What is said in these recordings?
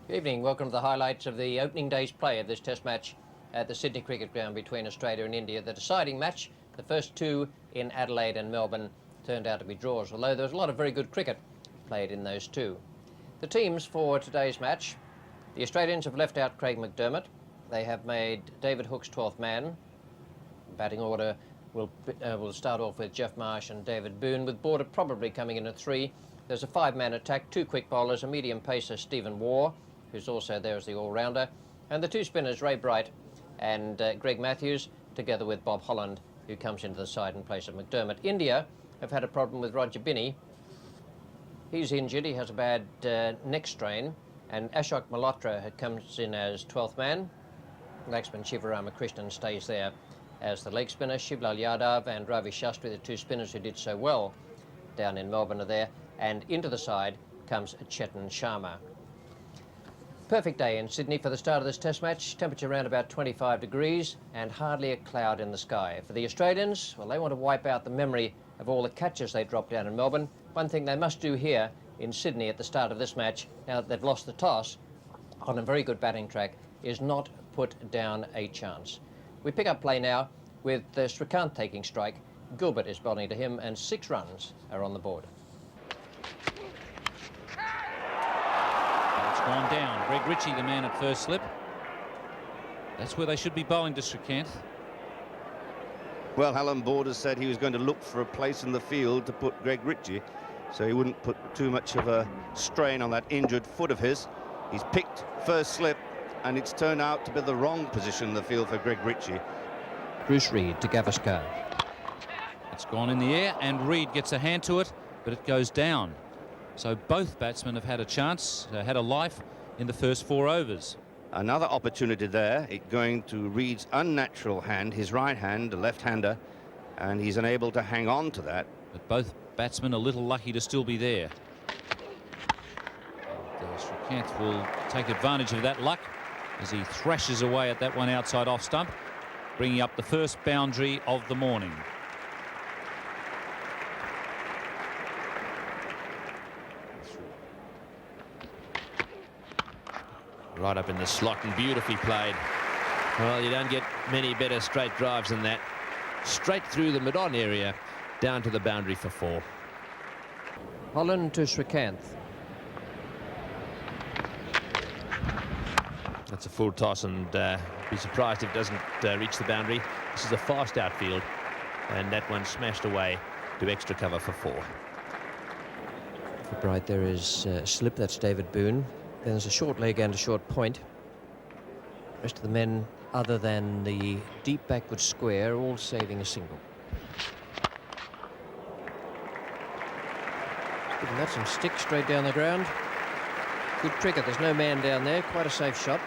Good evening, welcome to the highlights of the opening day's play of this test match at the Sydney Cricket Ground between Australia and India. The deciding match, the first two in Adelaide and Melbourne, turned out to be draws, although there was a lot of very good cricket played in those two. The teams for today's match: the Australians have left out Craig McDermott. They have made David Hookes 12th man. Batting order will start off with Geoff Marsh and David Boon, with Border probably coming in at 3. There's a 5-man attack, 2 quick bowlers, a medium pacer, Stephen Waugh, who's also there as the all-rounder, and the 2 spinners, Ray Bright and Greg Matthews, together with Bob Holland, who comes into the side in place of McDermott. India have had a problem with Roger Binney. He's injured, he has a bad neck strain, and Ashok Malhotra comes in as 12th man. Laxman Shivaramakrishnan stays there as the leg spinner. Shivlal Yadav and Ravi Shastri, the 2 spinners who did so well down in Melbourne, are there, and into the side comes Chetan Sharma. Perfect day in Sydney for the start of this test match. Temperature around about 25 degrees and hardly a cloud in the sky. For the Australians, well, they want to wipe out the memory of all the catches they dropped down in Melbourne. One thing they must do here in Sydney at the start of this match, now that they've lost the toss on a very good batting track, is not put down a chance. We pick up play now with Srikanth taking strike. Gilbert is bowling to him and 6 runs are on the board. Gone down. Greg Ritchie, the man at first slip. That's where they should be bowling to Srikanth. Well, Alan Borders said he was going to look for a place in the field to put Greg Ritchie, so he wouldn't put too much of a strain on that injured foot of his. He's picked first slip, and it's turned out to be the wrong position in the field for Greg Ritchie. Bruce Reid to Gavaskar. It's gone in the air, and Reid gets a hand to it, but it goes down. So both batsmen have had a chance, had a life in the first 4 overs. Another opportunity there, it going to Reid's unnatural hand, his right hand, a left-hander, and he's unable to hang on to that. But both batsmen a little lucky to still be there. Srikanth will take advantage of that luck as he thrashes away at that one outside off stump, bringing up the first boundary of the morning. Right up in the slot and beautifully played. Well, you don't get many better straight drives than that. Straight through the mid-on area, down to the boundary for 4. Holland to Srikanth. That's a full toss, and be surprised if it doesn't reach the boundary. This is a fast outfield, and that one smashed away to extra cover for 4. For Bright there is slip, that's David Boon. Then there's a short leg and a short point. The rest of the men, other than the deep backward square, all saving a single. Giving that some stick straight down the ground. Good cricket, there's no man down there, quite a safe shot.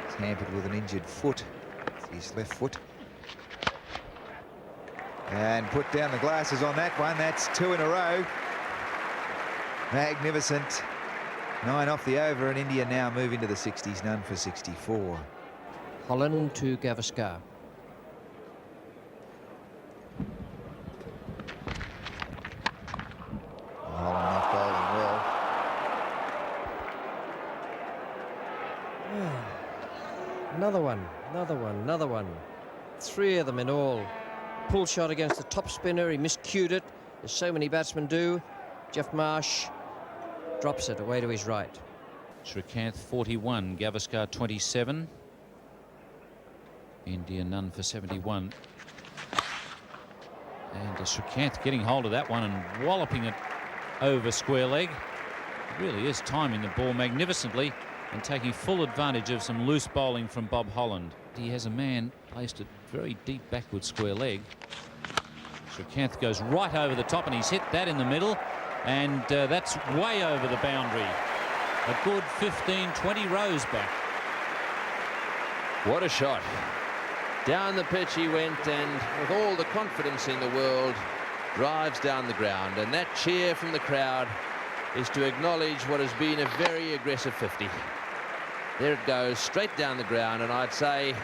He's hampered with an injured foot, his left foot. And put down the glasses on that one, that's 2 in a row. Magnificent. 9 off the over, and India now move into the 60s, none for 64. Holland to Gavaskar. Holland not bowling well. Another one. 3 of them in all. Pull shot against the top spinner, he miscued it, as so many batsmen do. Geoff Marsh drops it away to his right. Srikanth 41, Gavaskar 27. India none for 71. And Srikanth getting hold of that one and walloping it over square leg. He really is timing the ball magnificently and taking full advantage of some loose bowling from Bob Holland. He has a man placed at very deep backward square leg. Srikanth goes right over the top, and he's hit that in the middle. And that's way over the boundary. A good 15, 20 rows back. What a shot. Down the pitch he went, and with all the confidence in the world, drives down the ground. And that cheer from the crowd is to acknowledge what has been a very aggressive 50. There it goes, straight down the ground, and I'd say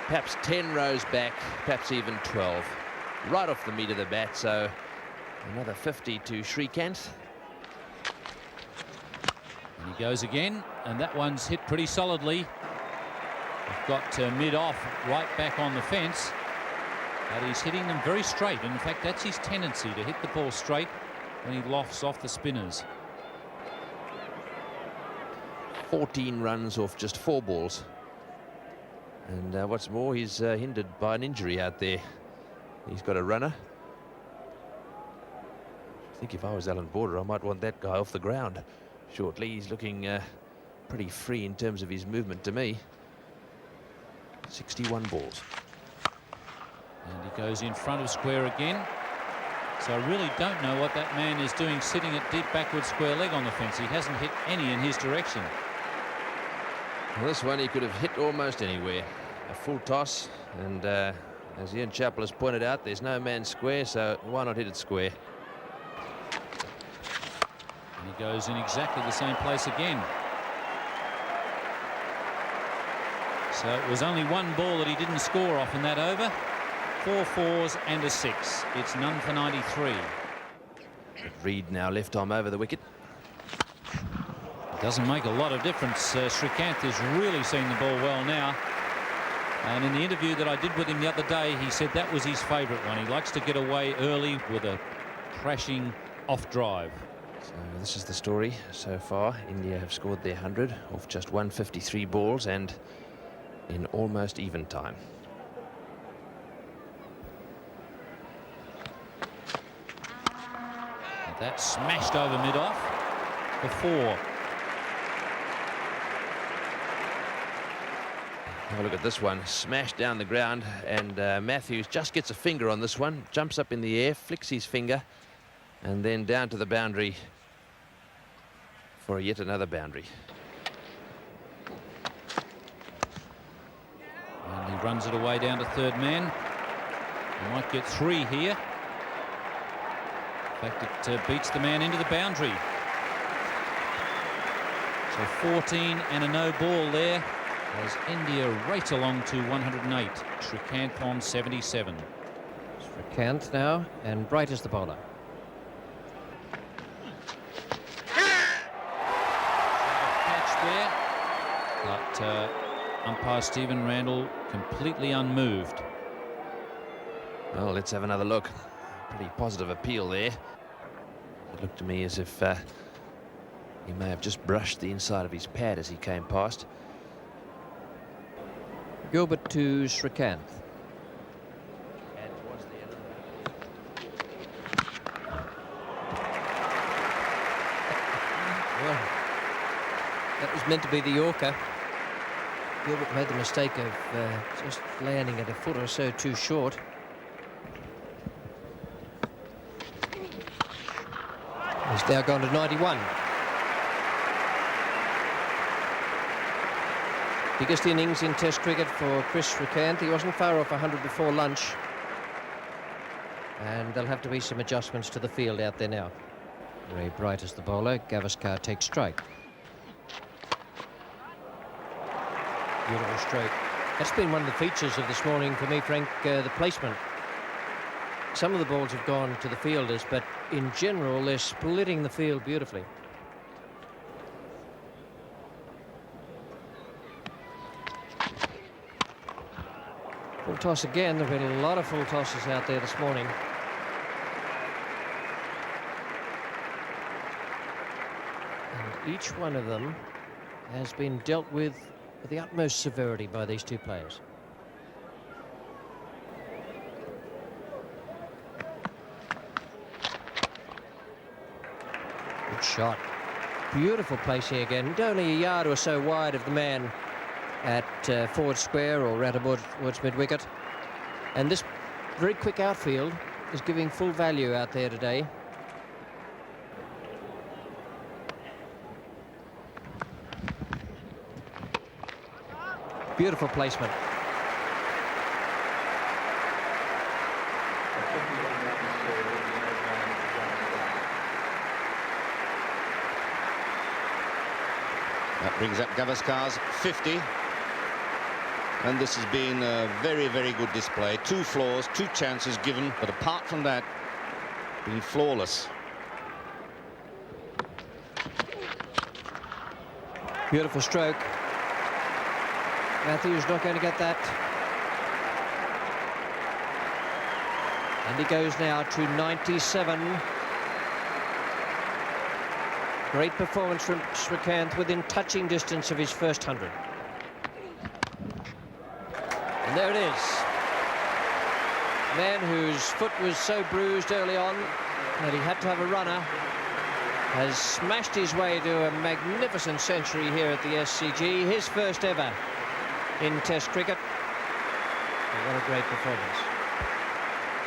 perhaps 10 rows back, perhaps even 12. Right off the meat of the bat, so another 50 to Srikanth. And he goes again, and that one's hit pretty solidly. We've got mid-off right back on the fence, but he's hitting them very straight. And in fact, that's his tendency, to hit the ball straight when he lofts off the spinners. 14 runs off just 4 balls. And what's more, he's hindered by an injury out there. He's got a runner. I think if I was Alan Border, I might want that guy off the ground shortly. He's looking pretty free in terms of his movement to me. 61 balls. And he goes in front of square again. So I really don't know what that man is doing sitting at deep backward square leg on the fence. He hasn't hit any in his direction. Well, this one he could have hit almost anywhere. A full toss, and as Ian Chappell has pointed out, there's no man square, so why not hit it square? And he goes in exactly the same place again. So it was only 1 ball that he didn't score off in that over. 4 fours and a 6. It's none for 93. Reed now left arm over the wicket. It doesn't make a lot of difference. Srikanth is really seeing the ball well now. And in the interview that I did with him the other day, he said that was his favourite one. He likes to get away early with a crashing off drive. So this is the story so far. India have scored their 100 off just 153 balls and in almost even time. And that smashed over mid-off for 4. Have a look at this one, smashed down the ground, and Matthews just gets a finger on this one, jumps up in the air, flicks his finger, and then down to the boundary for yet another boundary. And he runs it away down to third man. He might get 3 here. In fact, it beats the man into the boundary. So 14 and a no ball there, as India rate along to 108. Srikanth on 77. Srikanth now, and Bright is the bowler. Catch there, but umpire Stephen Randall completely unmoved. Well, let's have another look. Pretty positive appeal there. It looked to me as if he may have just brushed the inside of his pad as he came past. Gilbert to Srikanth. Well, that was meant to be the Yorker. Gilbert made the mistake of just landing it a foot or so too short. He's now gone to 91. Biggest innings in Test cricket for Chris Srikanth. He wasn't far off 100 before lunch. And there'll have to be some adjustments to the field out there now. Ray Bright is the bowler. Gavaskar takes strike. Beautiful stroke. That's been one of the features of this morning for me, Frank, the placement. Some of the balls have gone to the fielders, but in general, they're splitting the field beautifully. Full toss again. There have been a lot of full tosses out there this morning. And each one of them has been dealt with the utmost severity by these two players. Good shot. Beautiful placing again. Only a yard or so wide of the man at forward square or round towards mid-wicket. And this very quick outfield is giving full value out there today. Beautiful placement. That brings up Gavaskar's 50. And this has been a very, very good display. 2 floors, 2 chances given, but apart from that, been flawless. Beautiful stroke. Matthews not going to get that. And he goes now to 97. Great performance from Srikanth within touching distance of his first 100. And there it is. A man whose foot was so bruised early on that he had to have a runner has smashed his way to a magnificent century here at the SCG, his first ever in Test cricket. And what a great performance.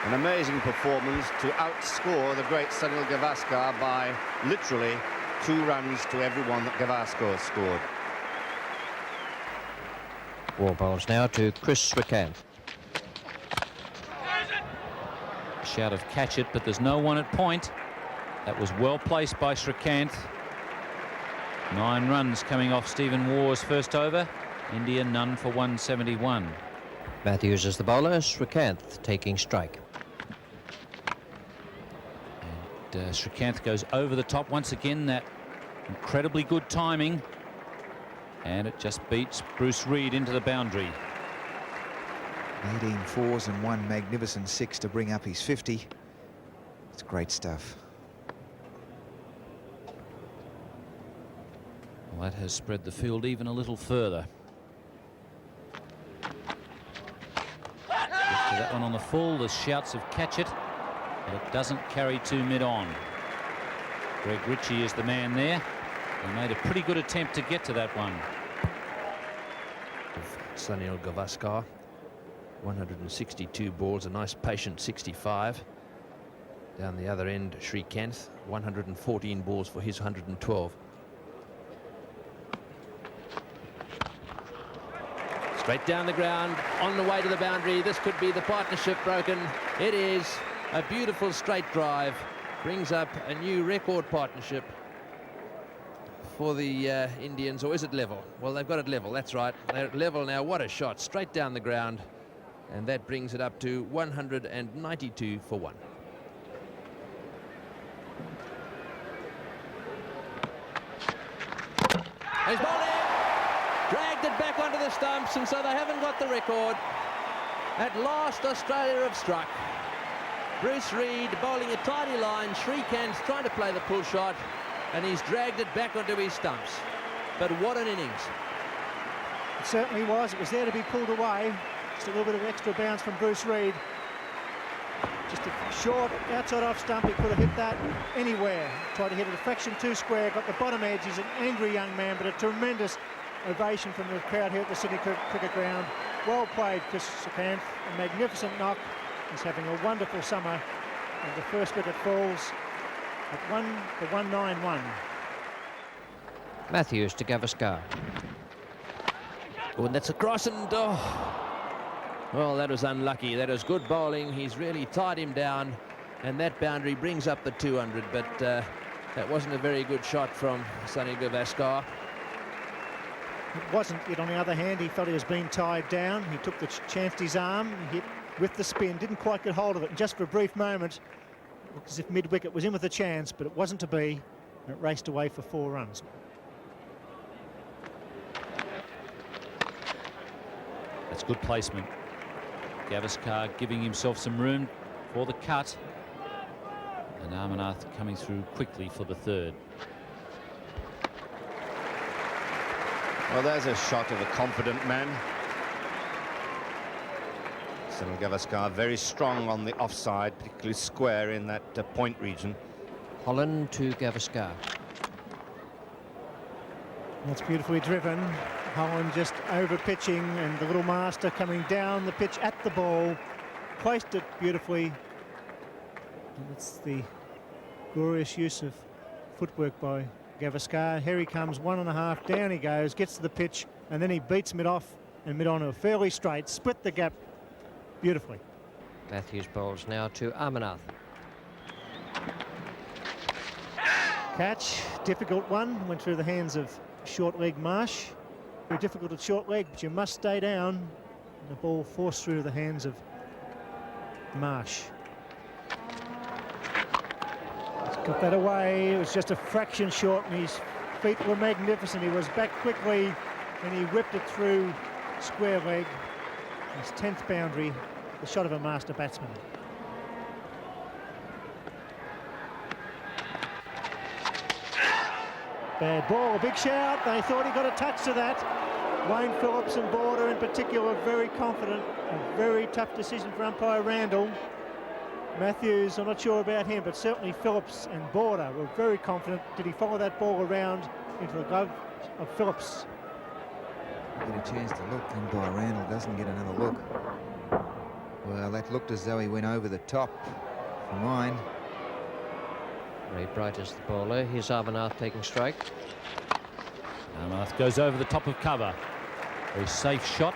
An amazing performance to outscore the great Sunil Gavaskar by literally 2 runs to every one that Gavaskar scored. War bowls now to Chris Srikanth. A shout of catch it, but there's no one at point. That was well placed by Srikanth. 9 runs coming off Stephen Waugh's first over. India none for 171. Matthews is the bowler, Srikanth taking strike. And Srikanth goes over the top once again. That incredibly good timing. And it just beats Bruce Reid into the boundary. 18 fours and 1 magnificent 6 to bring up his 50. It's great stuff. Well, that has spread the field even a little further. Gets to that one on the full. There's shouts of catch it, but it doesn't carry to mid-on. Greg Ritchie is the man there. He made a pretty good attempt to get to that one. Sunil Gavaskar, 162 balls, a nice patient 65. Down the other end, Srikanth, 114 balls for his 112. Straight down the ground, on the way to the boundary. This could be the partnership broken. It is. A beautiful straight drive. Brings up a new record partnership for the Indians. Or is it level? Well, they've got it level, that's right. They're at level now. What a shot. Straight down the ground. And that brings it up to 192 for 1. He's bowled in. Dragged it back onto the stumps, and so they haven't got the record. At last, Australia have struck. Bruce Reid bowling a tidy line. Srikanth trying to play the pull shot, and he's dragged it back onto his stumps. But what an innings. It certainly was. It was there to be pulled away. Just a little bit of extra bounce from Bruce Reid. Just a short outside off stump. He could have hit that anywhere. Tried to hit it a fraction 2 square. Got the bottom edge. He's an angry young man, but a tremendous ovation from the crowd here at the Sydney Cricket Ground. Well played, Chris Srikanth. A magnificent knock. He's having a wonderful summer. And the first wicket falls at 191. Matthews to Gavaskar. Oh, and that's across, and well, that was unlucky. That was good bowling. He's really tied him down, and that boundary brings up the 200, but that wasn't a very good shot from Sunil Gavaskar. It wasn't, yet on the other hand, he felt he was being tied down. He took the chance to his arm and hit with the spin, didn't quite get hold of it, and just for a brief moment, looked as if mid-wicket was in with a chance, but it wasn't to be, and it raced away for 4 runs. That's good placement. Gavaskar giving himself some room for the cut. And Amarnath coming through quickly for the 3rd. Well, there's a shot of a confident man. Sunil Gavaskar very strong on the offside, particularly square in that point region. Holland to Gavaskar. That's beautifully driven. Holland just over pitching, and the little master coming down the pitch at the ball, placed it beautifully. And it's the glorious use of footwork by Gavaskar. Here he comes, 1.5, down he goes, gets to the pitch, and then he beats him it off and mid-on are fairly straight, split the gap beautifully. Matthews bowls now to Amarnath. Catch, difficult one, went through the hands of short leg Marsh. Very difficult at short leg, but you must stay down. And the ball forced through the hands of Marsh. He's got that away. It was just a fraction short, and his feet were magnificent. He was back quickly, and he whipped it through square leg. His 10th boundary, the shot of a master batsman. Bad ball, a big shout. They thought he got a touch to that. Wayne Phillips and Border in particular very confident. A very tough decision for umpire Randall. Matthews, I'm not sure about him, but certainly Phillips and Border were very confident. Did he follow that ball around into the glove of Phillips? Get a chance to look. Umpire Randall doesn't get another look. Well, that looked as though he went over the top for mine. Ray Bright is the bowler. Here's Amarnath taking strike. Amarnath goes over the top of cover. Very safe shot.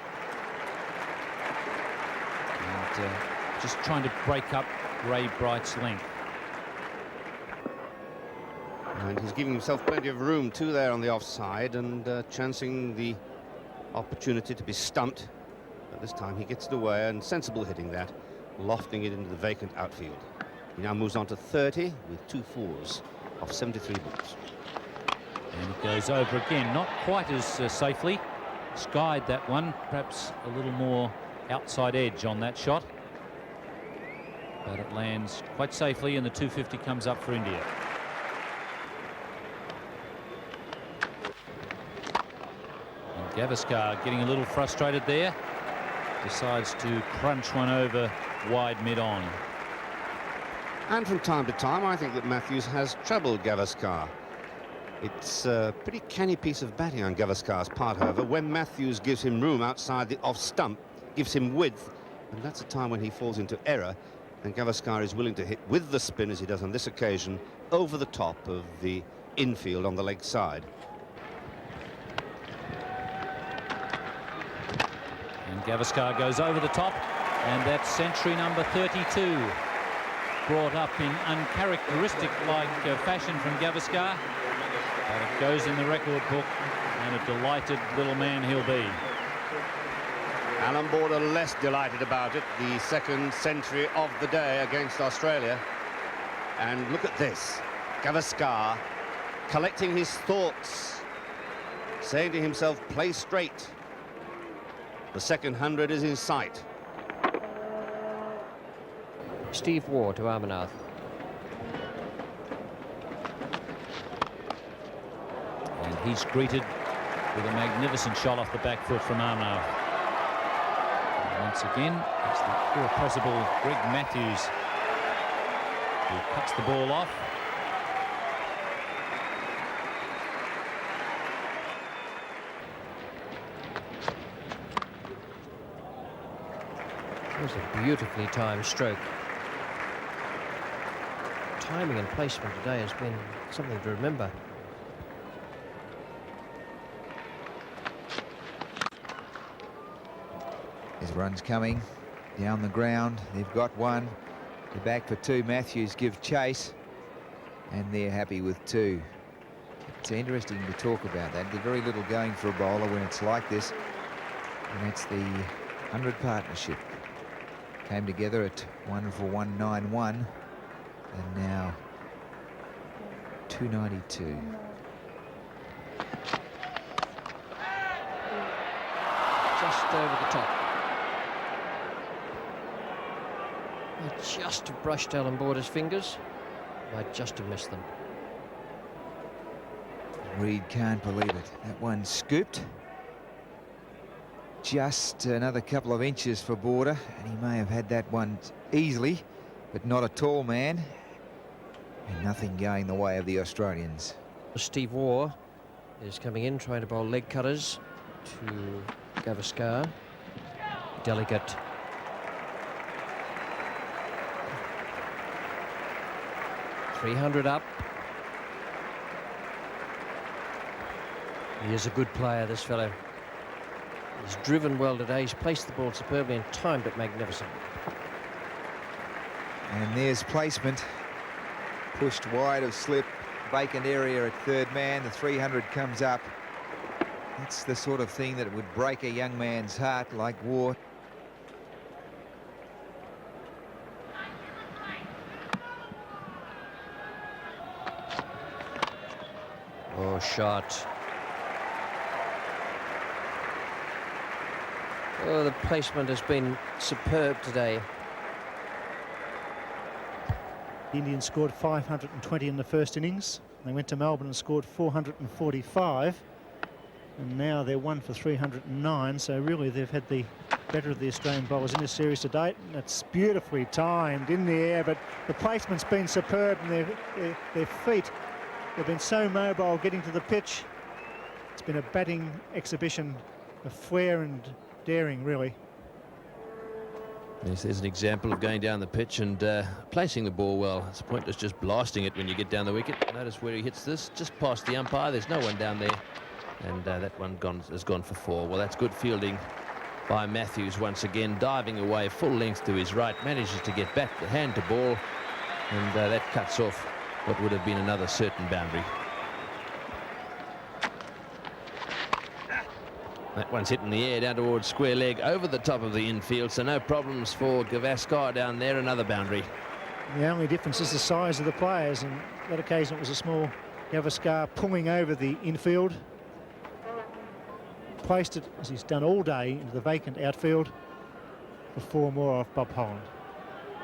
And just trying to break up Ray Bright's length. And he's giving himself plenty of room too there on the offside, and chancing the opportunity to be stumped. But this time he gets it away, and sensible hitting that, lofting it into the vacant outfield. He now moves on to 30 with 2 fours off 73 balls. And it goes over again, not quite as safely. Skied that one, perhaps a little more outside edge on that shot. But it lands quite safely, and the 250 comes up for India. And Gavaskar getting a little frustrated there. Decides to crunch one over wide mid-on. And from time to time, I think that Matthews has troubled Gavaskar. It's a pretty canny piece of batting on Gavaskar's part, however, when Matthews gives him room outside the off stump, gives him width, and that's a time when he falls into error, and Gavaskar is willing to hit with the spin, as he does on this occasion, over the top of the infield on the leg side. And Gavaskar goes over the top, and that's century number 32. Brought up in uncharacteristic-like fashion from Gavaskar. But it goes in the record book, and a delighted little man he'll be. Alan Border less delighted about it, the second century of the day against Australia. And look at this, Gavaskar collecting his thoughts, saying to himself, play straight. The second 100 is in sight. Steve Waugh to Amarnath. And he's greeted with a magnificent shot off the back foot from Amarnath. Once again, it's the irrepressible Greg Matthews who cuts the ball off. It was a beautifully timed stroke. Timing and placement today has been something to remember. His run's coming down the ground. They've got one. They're back for 2. Matthews give chase, and they're happy with 2. It's interesting to talk about that. There's very little going for a bowler when it's like this, and that's the 100 partnership. Came together at 1 for 191, and now 292. Just over the top. Might just have brushed Alan Border's fingers. Might just have missed them. Reed can't believe it. That one scooped. Just another couple of inches for Border, and he may have had that one easily, but not a tall man. And nothing going the way of the Australians. Steve Waugh is coming in, trying to bowl leg cutters to Gavaskar. Delicate. .300 up. He is a good player, this fellow. He's driven well today. He's placed the ball superbly and timed it magnificently. And there's placement. Pushed wide of slip. Vacant area at third man. The 300 comes up. That's the sort of thing that would break a young man's heart, like war. Oh, shot. Oh, the placement has been superb today. The Indians scored 520 in the first innings. They went to Melbourne and scored 445. And now they're 1 for 309. So really they've had the better of the Australian bowlers in this series to date. And it's beautifully timed in the air, but the placement's been superb, and their feet, they've been so mobile getting to the pitch. It's been a batting exhibition of flair and daring, really. Yes, there's an example of going down the pitch and placing the ball well. It's pointless just blasting it when you get down the wicket. Notice where he hits this, just past the umpire. There's no one down there. And that one has gone for 4. Well, that's good fielding by Matthews once again, diving away full length to his right, manages to get back the hand to ball, and that cuts off what would have been another certain boundary. That one's hit in the air down towards square leg over the top of the infield, so no problems for Gavaskar down there. Another boundary. The only difference is the size of the players, and that occasion it was a small Gavaskar pulling over the infield. Placed it, as he's done all day, into the vacant outfield for 4 more off Bob Holland.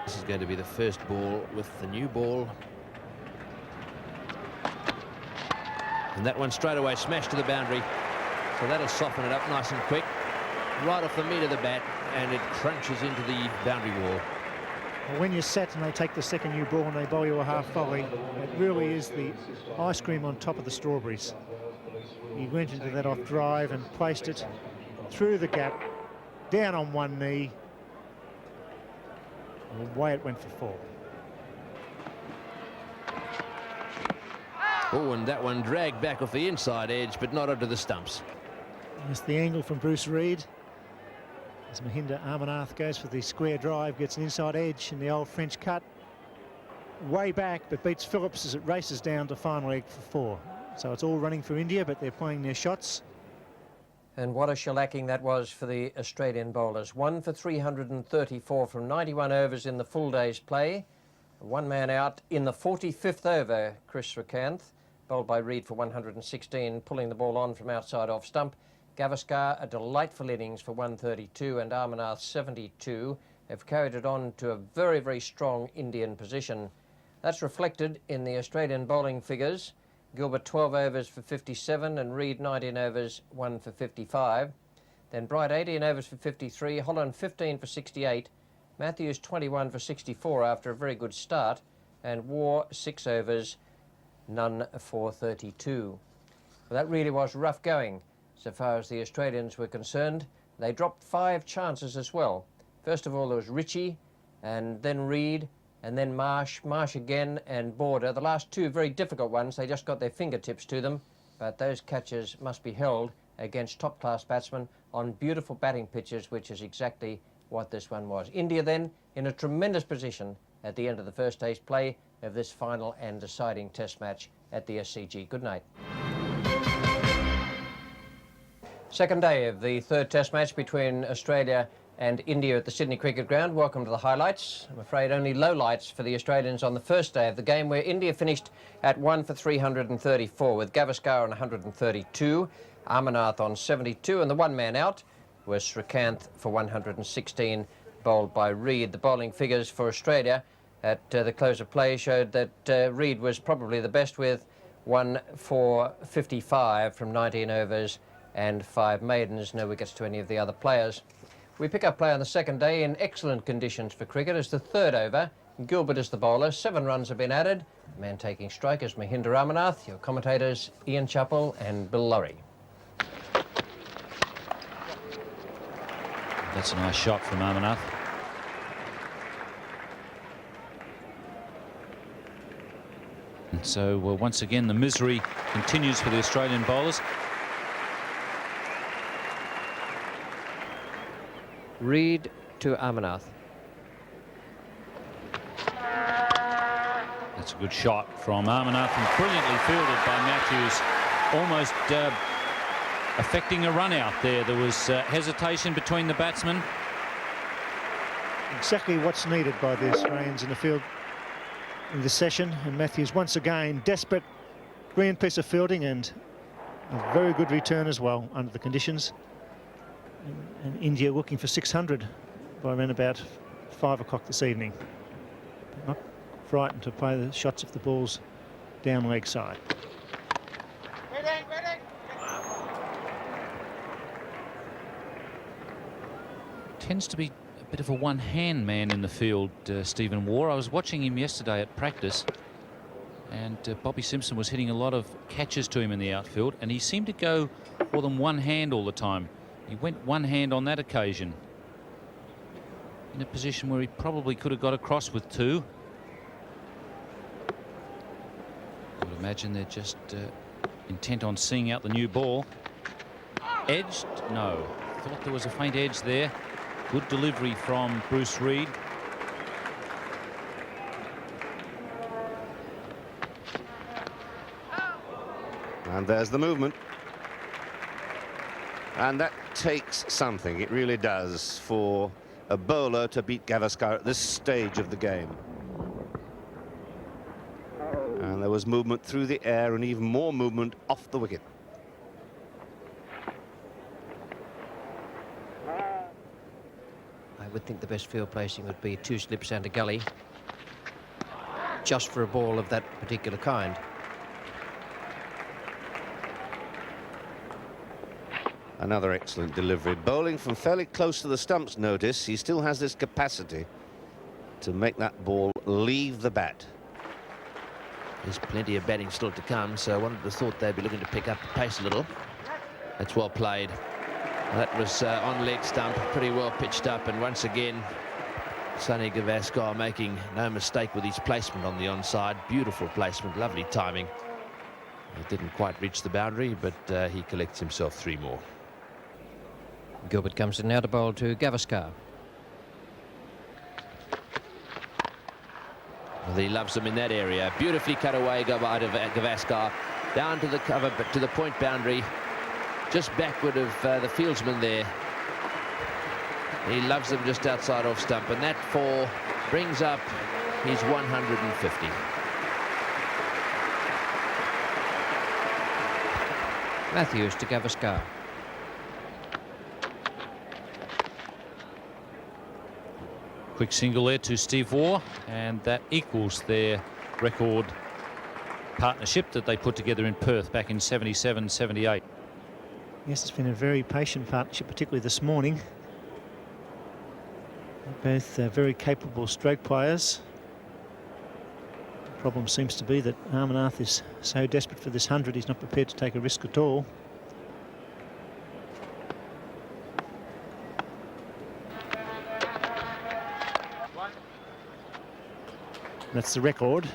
This is going to be the first ball with the new ball. And that one straight away smashed to the boundary. So that'll soften it up nice and quick. Right off the meat of the bat, and it crunches into the boundary wall. Well, when you're set and they take the second new ball and they bowl you a half volley, it really is the ice cream on top of the strawberries. He went into that off drive and placed it through the gap, down on one knee. And away it went for 4. Oh, and that one dragged back off the inside edge, but not onto the stumps. That's the angle from Bruce Reid. As Mahinda Amarnath goes for the square drive, gets an inside edge in the old French cut. Way back, but beats Phillips as it races down to final leg for 4. So it's all running for India, but they're playing their shots. And what a shellacking that was for the Australian bowlers. 1 for 334 from 91 overs in the full day's play. One man out in the 45th over, Chris Srikanth, bowled by Reid for 116, pulling the ball on from outside off stump. Gavaskar, a delightful innings for 132, and Amarnath 72 have carried it on to a very, very strong Indian position. That's reflected in the Australian bowling figures. Gilbert 12 overs for 57 and Reid 19 overs, 1 for 55. Then Bright 18 overs for 53, Holland 15 for 68, Matthews 21 for 64 after a very good start, and War 6 overs, none for 32. Well, that really was rough going so far as the Australians were concerned. They dropped 5 chances as well. First of all, there was Ritchie, and then Reid, and then Marsh again, and Border. The last 2 very difficult ones, they just got their fingertips to them, but those catches must be held against top-class batsmen on beautiful batting pitches, which is exactly what this one was. India then in a tremendous position at the end of the first day's play of this final and deciding test match at the SCG. Good night. Second day of the third test match between Australia and India at the Sydney Cricket Ground. Welcome to the highlights. I'm afraid only lowlights for the Australians on the first day of the game, where India finished at 1 for 334 with Gavaskar on 132, Amarnath on 72, and the one man out was Srikanth for 116, bowled by Reid. The bowling figures for Australia at the close of play showed that Reid was probably the best, with 1 for 55 from 19 overs and 5 maidens. No wickets to any of the other players. We pick up play on the second day in excellent conditions for cricket as the third over. Gilbert is the bowler. 7 runs have been added. The man taking strike is Mahinda Amarnath. Your commentators, Ian Chappell and Bill Lorry. That's a nice shot from Amarnath. And so once again the misery continues for the Australian bowlers. Reid to Amarnath. That's a good shot from Amarnath and brilliantly fielded by Matthews, almost affecting a run out there. There was hesitation between the batsmen. Exactly what's needed by the Australians in the field in this session, and Matthews once again desperate, brilliant piece of fielding and a very good return as well under the conditions. And India looking for 600 by around about 5 o'clock this evening. Not frightened to play the shots if the ball's down leg side. Tends to be a bit of a one-hand man in the field, Stephen Waugh. I was watching him yesterday at practice, and Bobby Simpson was hitting a lot of catches to him in the outfield, and he seemed to go more than one hand all the time. He went one hand on that occasion, in a position where he probably could have got across with two. I would imagine they're just intent on seeing out the new ball. Edged? No. Thought there was a faint edge there. Good delivery from Bruce Reid. And there's the movement. And that takes something, it really does, for a bowler to beat Gavaskar at this stage of the game. And there was movement through the air and even more movement off the wicket. I would think the best field placing would be 2 slips and a gully, just for a ball of that particular kind. Another excellent delivery. Bowling from fairly close to the stumps, notice. He still has this capacity to make that ball leave the bat. There's plenty of batting still to come, so one would have thought they'd be looking to pick up the pace a little. That's well played. That was on leg stump, pretty well pitched up, and once again Sonny Gavaskar making no mistake with his placement on the onside. Beautiful placement, lovely timing. It didn't quite reach the boundary, but he collects himself 3 more. Gilbert comes in now to bowl to Gavaskar. Well, he loves them in that area. Beautifully cut away out of Gavaskar, down to the cover, but to the point boundary, just backward of the fieldsman there. He loves them just outside off stump, and that 4 brings up his 150. Matthews to Gavaskar. Quick single there to Steve Waugh, and that equals their record partnership that they put together in Perth back in 77-78. Yes, it's been a very patient partnership, particularly this morning. They're both very capable stroke players. The problem seems to be that Amarnath is so desperate for this 100, he's not prepared to take a risk at all. That's the record.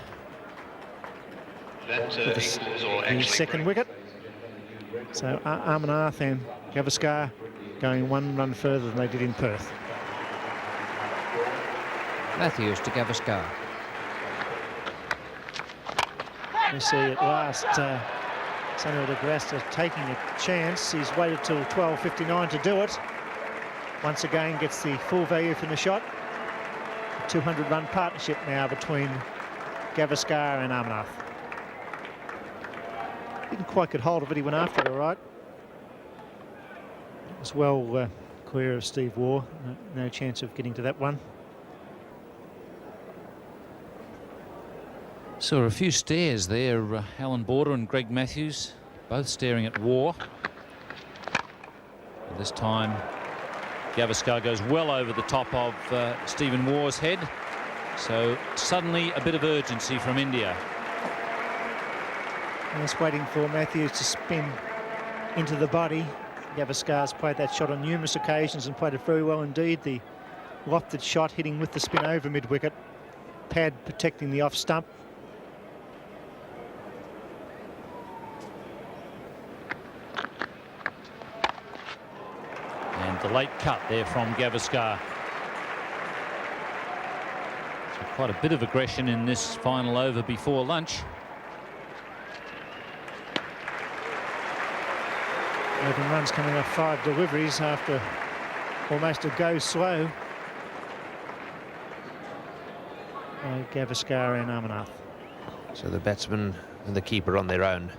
The second wicket. So Amarnath and Gavaskar going 1 run further than they did in Perth. Matthews to Gavaskar. We see at last Samuel de Grasta taking a chance. He's waited till 12:59 to do it. Once again gets the full value from the shot. 200-run partnership now between Gavaskar and Amarnath. Didn't quite get hold of it, he went after it all right. It was well clear of Steve Waugh. No chance of getting to that one. So a few stares there, Alan Border and Greg Matthews, both staring at Waugh. And this time Gavaskar goes well over the top of Stephen Waugh's head. So suddenly a bit of urgency from India. And it's waiting for Matthews to spin into the body. Gavaskar's played that shot on numerous occasions and played it very well indeed. The lofted shot hitting with the spin over mid-wicket. Pad protecting the off stump. And the late cut there from Gavaskar. So quite a bit of aggression in this final over before lunch. 11 runs coming off 5 deliveries after almost a go slow by Gavaskar and Amarnath. So the batsman and the keeper on their own.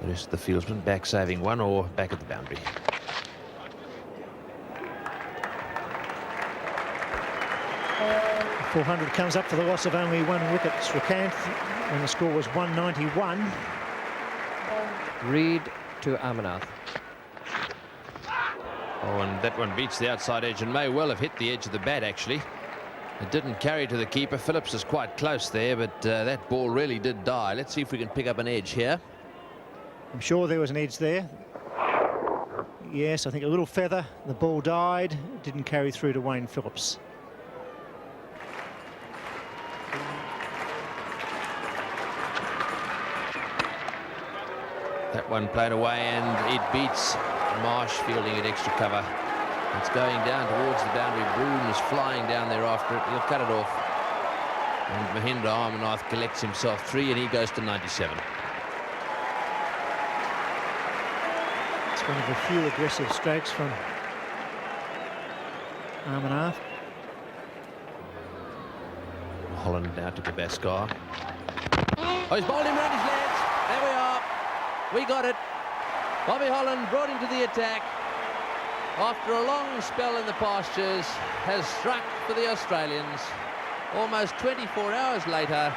The rest of the fieldsmen back saving one or back at the boundary. The 400 comes up for the loss of only 1 wicket. Srikanth, when the score was 191. Reed to Amarnath. Oh, and that one beats the outside edge and may well have hit the edge of the bat, actually. It didn't carry to the keeper. Phillips is quite close there, but that ball really did die. Let's see if we can pick up an edge here. I'm sure there was an edge there. Yes, I think a little feather. The ball died. It didn't carry through to Wayne Phillips. That one played away, and it beats Marsh fielding at extra cover. It's going down towards the boundary. Broom is flying down there after it. He'll cut it off. And Mahindra Amarnath collects himself 3, and he goes to 97. It's one of the few aggressive strokes from Amarnath. Holland now to Gavaskar. Oh, he's bowled him round his legs. There we are. We got it. Bobby Holland brought him to the attack. After a long spell in the pastures, has struck for the Australians. Almost 24 hours later,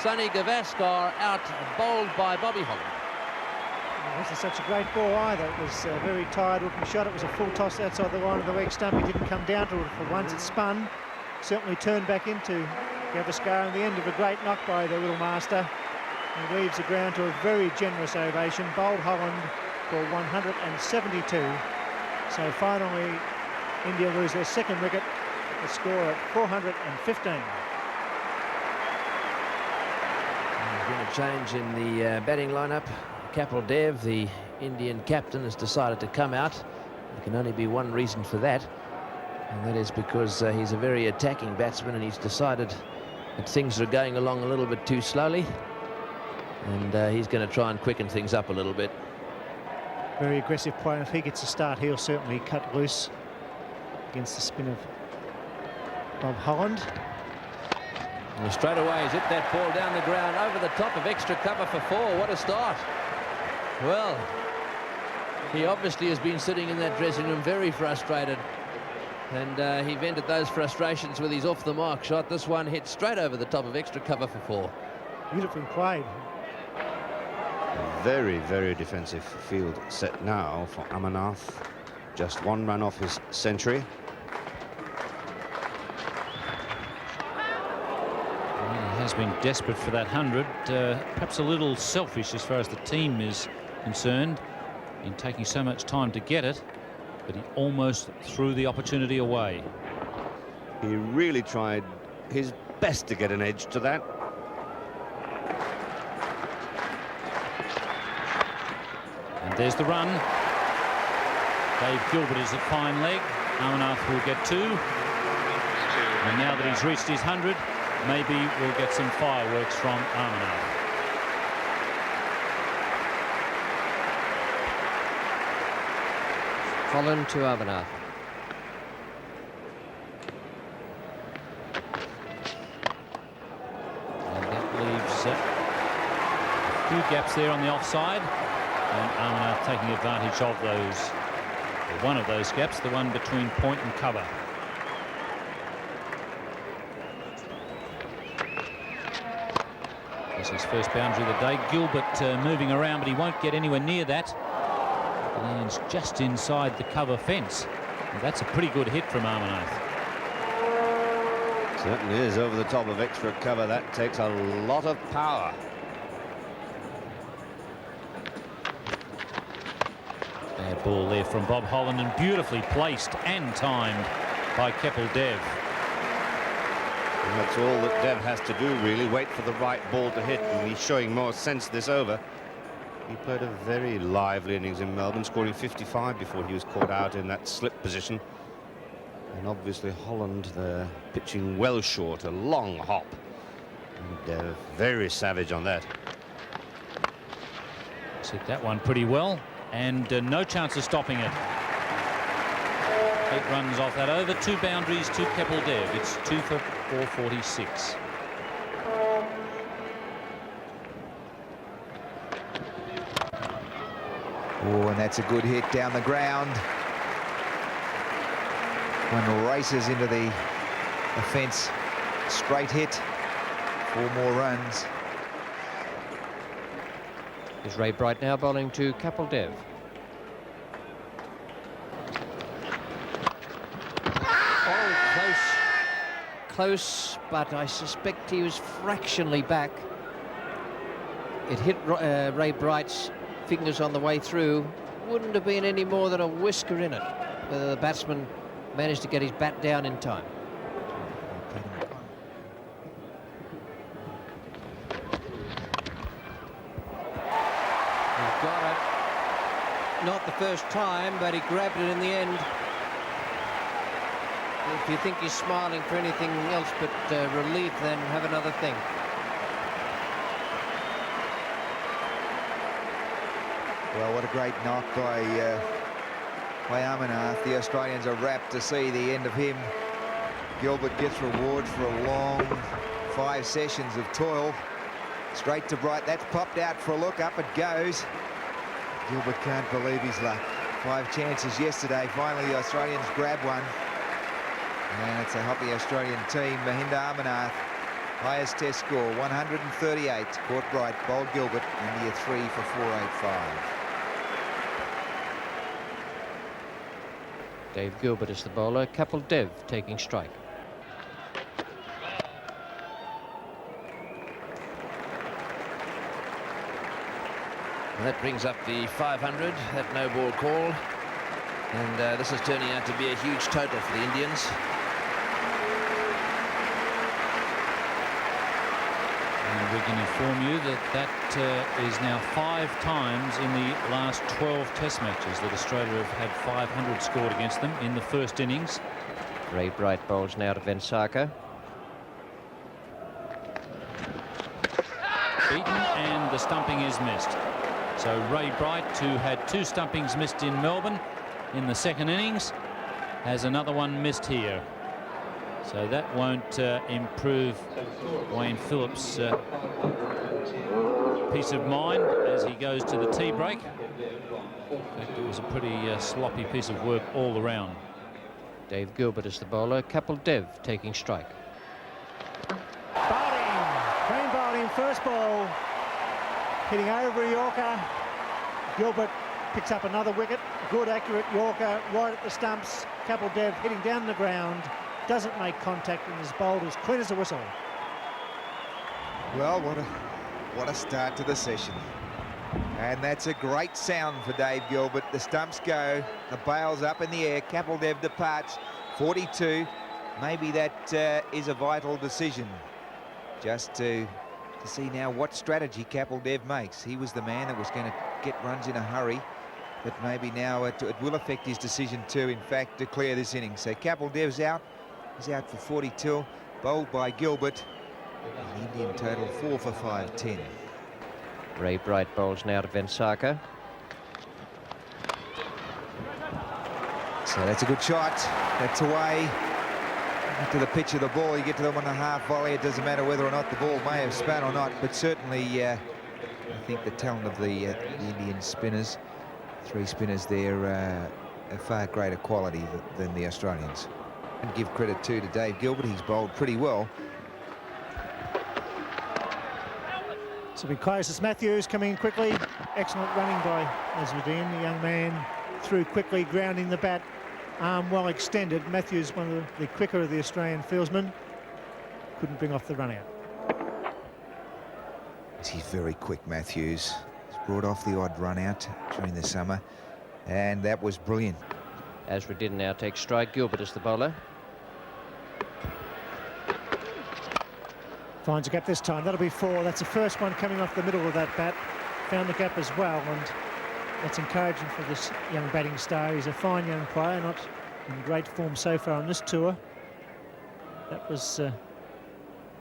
Sonny Gavaskar out bowled by Bobby Holland. It wasn't such a great ball either. It was a very tired looking shot. It was a full toss outside the line of the leg stump. He didn't come down to it for once. It spun. Certainly turned back into Gavaskar, and the end of a great knock by the little master. He leaves the ground to a very generous ovation. Bowled Holland for 172. So finally, India lose their second wicket. The score at 415. There's been a change in the batting lineup. Kapil Dev, the Indian captain, has decided to come out. There can only be one reason for that, and that is because he's a very attacking batsman, and he's decided that things are going along a little bit too slowly, and he's going to try and quicken things up a little bit. Very aggressive play. If he gets a start, he'll certainly cut loose against the spin of Bob Holland. And straight away he's hit that ball down the ground over the top of extra cover for 4. What a start. Well, he obviously has been sitting in that dressing room very frustrated, and he vented those frustrations with his off the mark shot. This one hit straight over the top of extra cover for 4. Beautifully played. Very, very defensive field set now for Amarnath. Just 1 run off his century. He has been desperate for that 100. Perhaps a little selfish as far as the team is concerned in taking so much time to get it, but he almost threw the opportunity away. He really tried his best to get an edge to that. And there's the run. Dave Gilbert is at fine leg. Amarnath will get 2. And now that he's reached his 100, maybe we'll get some fireworks from Amarnath. Holland to Amarnath. And that leaves a few gaps there on the offside. And Amarnath taking advantage of those. One of those gaps, the one between point and cover. That's his first boundary of the day. Gilbert moving around, but he won't get anywhere near that. He lands just inside the cover fence. And that's a pretty good hit from Amarnath. Certainly is over the top of extra cover. That takes a lot of power. Bad ball there from Bob Holland, and beautifully placed and timed by Kapil Dev. And that's all that Dev has to do, really. Wait for the right ball to hit, and he's showing more sense this over. He played a very lively innings in Melbourne, scoring 55 before he was caught out in that slip position. And obviously Holland there pitching well short, a long hop. And very savage on that. Hit that one pretty well, and no chance of stopping it. 8 runs off that over, 2 boundaries to Kapil Dev. It's 2 for 446. Oh, and that's a good hit down the ground. One races into the fence. Straight hit. 4 more runs. Is Ray Bright now bowling to Kapil Dev. Oh, close, but I suspect he was fractionally back. It hit Ray Bright's fingers on the way through. Wouldn't have been any more than a whisker in it, whether the batsman managed to get his bat down in time. He's got it. Not the first time, but he grabbed it in the end. If you think he's smiling for anything else but relief, then have another think. Well, what a great knock by Amarnath. The Australians are rapt to see the end of him. Gilbert gets reward for a long 5 sessions of toil. Straight to Bright. That's popped out for a look. Up it goes. Gilbert can't believe his luck. 5 chances yesterday. Finally, the Australians grab one. And it's a happy Australian team. Mahinda Amarnath, highest test score, 138. Caught Bright, bowled Gilbert. India 3 for 485. Dave Gilbert is the bowler. Kapil Dev taking strike. And that brings up the 500, that no ball call. And this is turning out to be a huge total for the Indians. And we can inform you that that is now 5 times in the last 12 Test matches that Australia have had 500 scored against them in the first innings. Ray Bright bowls now to Venkata. Beaten, and the stumping is missed. So Ray Bright, who had 2 stumpings missed in Melbourne in the second innings, has another one missed here. So that won't improve Wayne Phillips' peace of mind as he goes to the tea break. In fact, it was a pretty sloppy piece of work all around. Dave Gilbert is the bowler. Kapil Dev taking strike. Bowling, clean bowling, first ball, hitting over a Yorker. Gilbert picks up another wicket. Good, accurate Yorker, right at the stumps. Kapil Dev hitting down the ground, doesn't make contact, and is bowled as clean as a whistle. Well, what a start to the session. And that's a great sound for Dave Gilbert. The stumps go, the bail's up in the air. Kapil Dev departs, 42. Maybe that is a vital decision. Just to see now what strategy Kapil Dev makes. He was the man that was going to get runs in a hurry, but maybe now it will affect his decision to, in fact, declare this inning. So Kapil Dev's out. He's out for 42, bowled by Gilbert. An Indian total 4 for 510. Ray Bright bowls now to Venkata. So that's a good shot. That's away. To the pitch of the ball, you get to the 1.5 volley. It doesn't matter whether or not the ball may have spun or not, but certainly I think the talent of the Indian spinners, 3 spinners there, are far greater quality than the Australians. And give credit to Dave Gilbert. He's bowled pretty well. So we close as Matthews coming in quickly. Excellent running by Azharuddin, the young man, through quickly, grounding the bat, arm well extended. Matthews, one of the quicker of the Australian fieldsmen, couldn't bring off the run out. He's very quick, Matthews. He's brought off the odd run out during the summer, and that was brilliant. Azharuddin now takes strike. Gilbert is the bowler. Finds a gap this time. That'll be 4. That's the first one coming off the middle of that bat. found the gap as well, and that's encouraging for this young batting star. He's a fine young player, not in great form so far on this tour. That was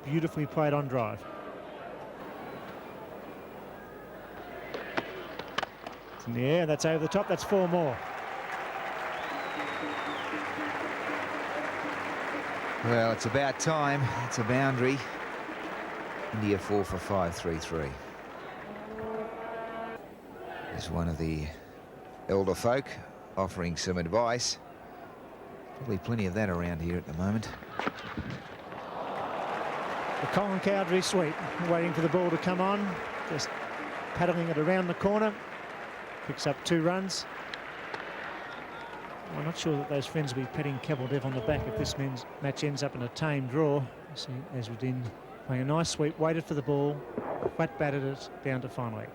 beautifully played on drive. It's in the air, that's over the top, that's 4 more. Well, it's about time. It's a boundary. India 4 for 5, 3-3. There's one of the elder folk offering some advice. Probably plenty of that around here at the moment. The Colin Cowdrey sweep, waiting for the ball to come on, just paddling it around the corner, picks up 2 runs. I'm not sure that those friends will be patting Kabuldev on the back if this match ends up in a tame draw. You see Azharuddin playing a nice sweep, waited for the ball, flat batted it down to fine leg.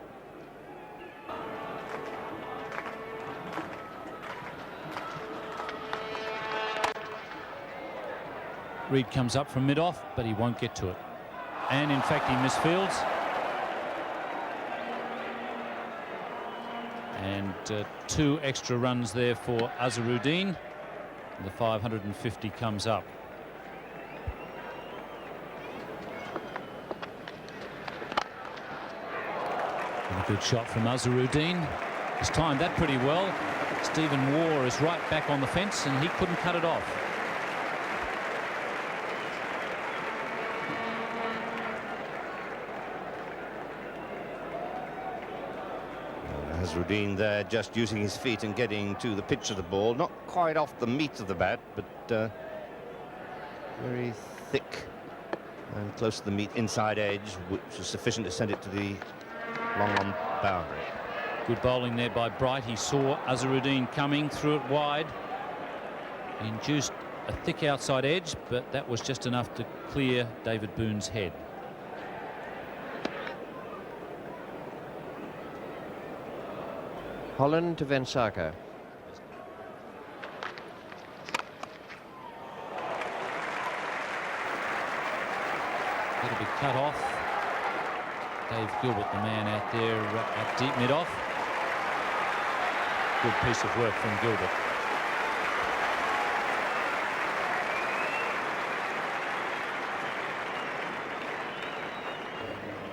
Reed comes up from mid-off, but he won't get to it. And in fact, he misfields. And 2 extra runs there for Azharuddin. The 550 comes up. And a good shot from Azharuddin. He's timed that pretty well. Stephen Waugh is right back on the fence, and he couldn't cut it off. Azharuddin there just using his feet and getting to the pitch of the ball, not quite off the meat of the bat, but very thick and close to the meat inside edge, which was sufficient to send it to the long on boundary. Good bowling there by Bright. He saw Azharuddin coming, threw it wide. He induced a thick outside edge, but that was just enough to clear David Boone's head. Holland to Venkata. It'll be cut off. Dave Gilbert, the man out there at deep mid-off. Good piece of work from Gilbert.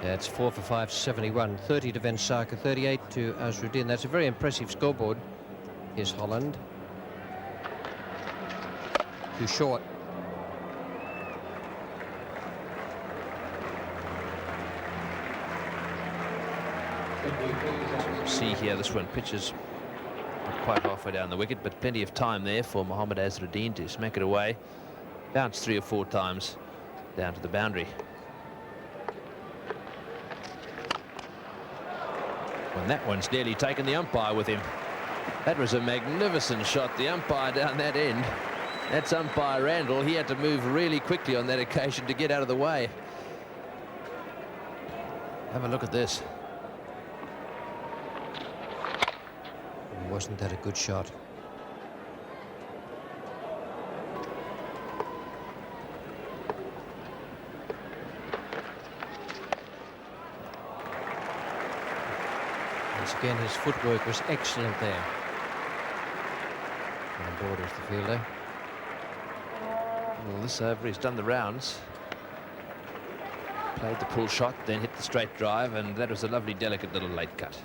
That's 4 for 5, 71. 30 to Venkata, 38 to Azharuddin. That's a very impressive scoreboard. Here's Holland. Too short. See here, this one pitches not quite halfway down the wicket, but plenty of time there for Mohammad Azharuddin to smack it away. Bounced 3 or 4 times down to the boundary. And that one's nearly taken the umpire with him. That was a magnificent shot. The umpire down that end, that's umpire Randall. He had to move really quickly on that occasion to get out of the way. Have a look at this. Wasn't that a good shot? Once again, his footwork was excellent there. On board is the fielder. Well, this over, he's done the rounds. Played the pull shot, then hit the straight drive, and that was a lovely, delicate little late cut.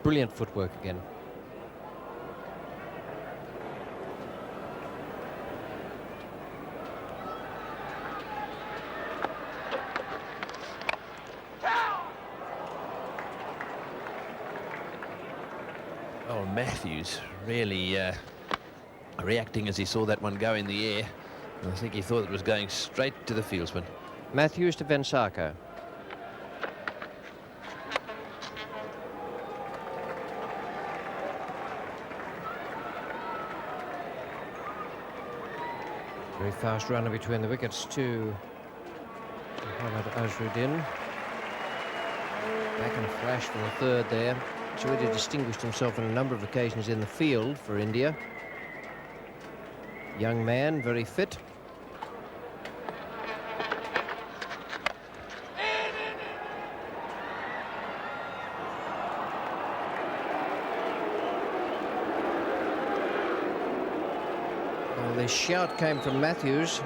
Brilliant footwork again. Oh, Matthews really reacting as he saw that one go in the air. I think he thought it was going straight to the fieldsman. Matthews to Venkata. Very fast runner between the wickets to Mohammad Azharuddin. Back and flash from the third there. He's already distinguished himself on a number of occasions in the field for India. Young man, very fit. Well, the shout came from Matthews.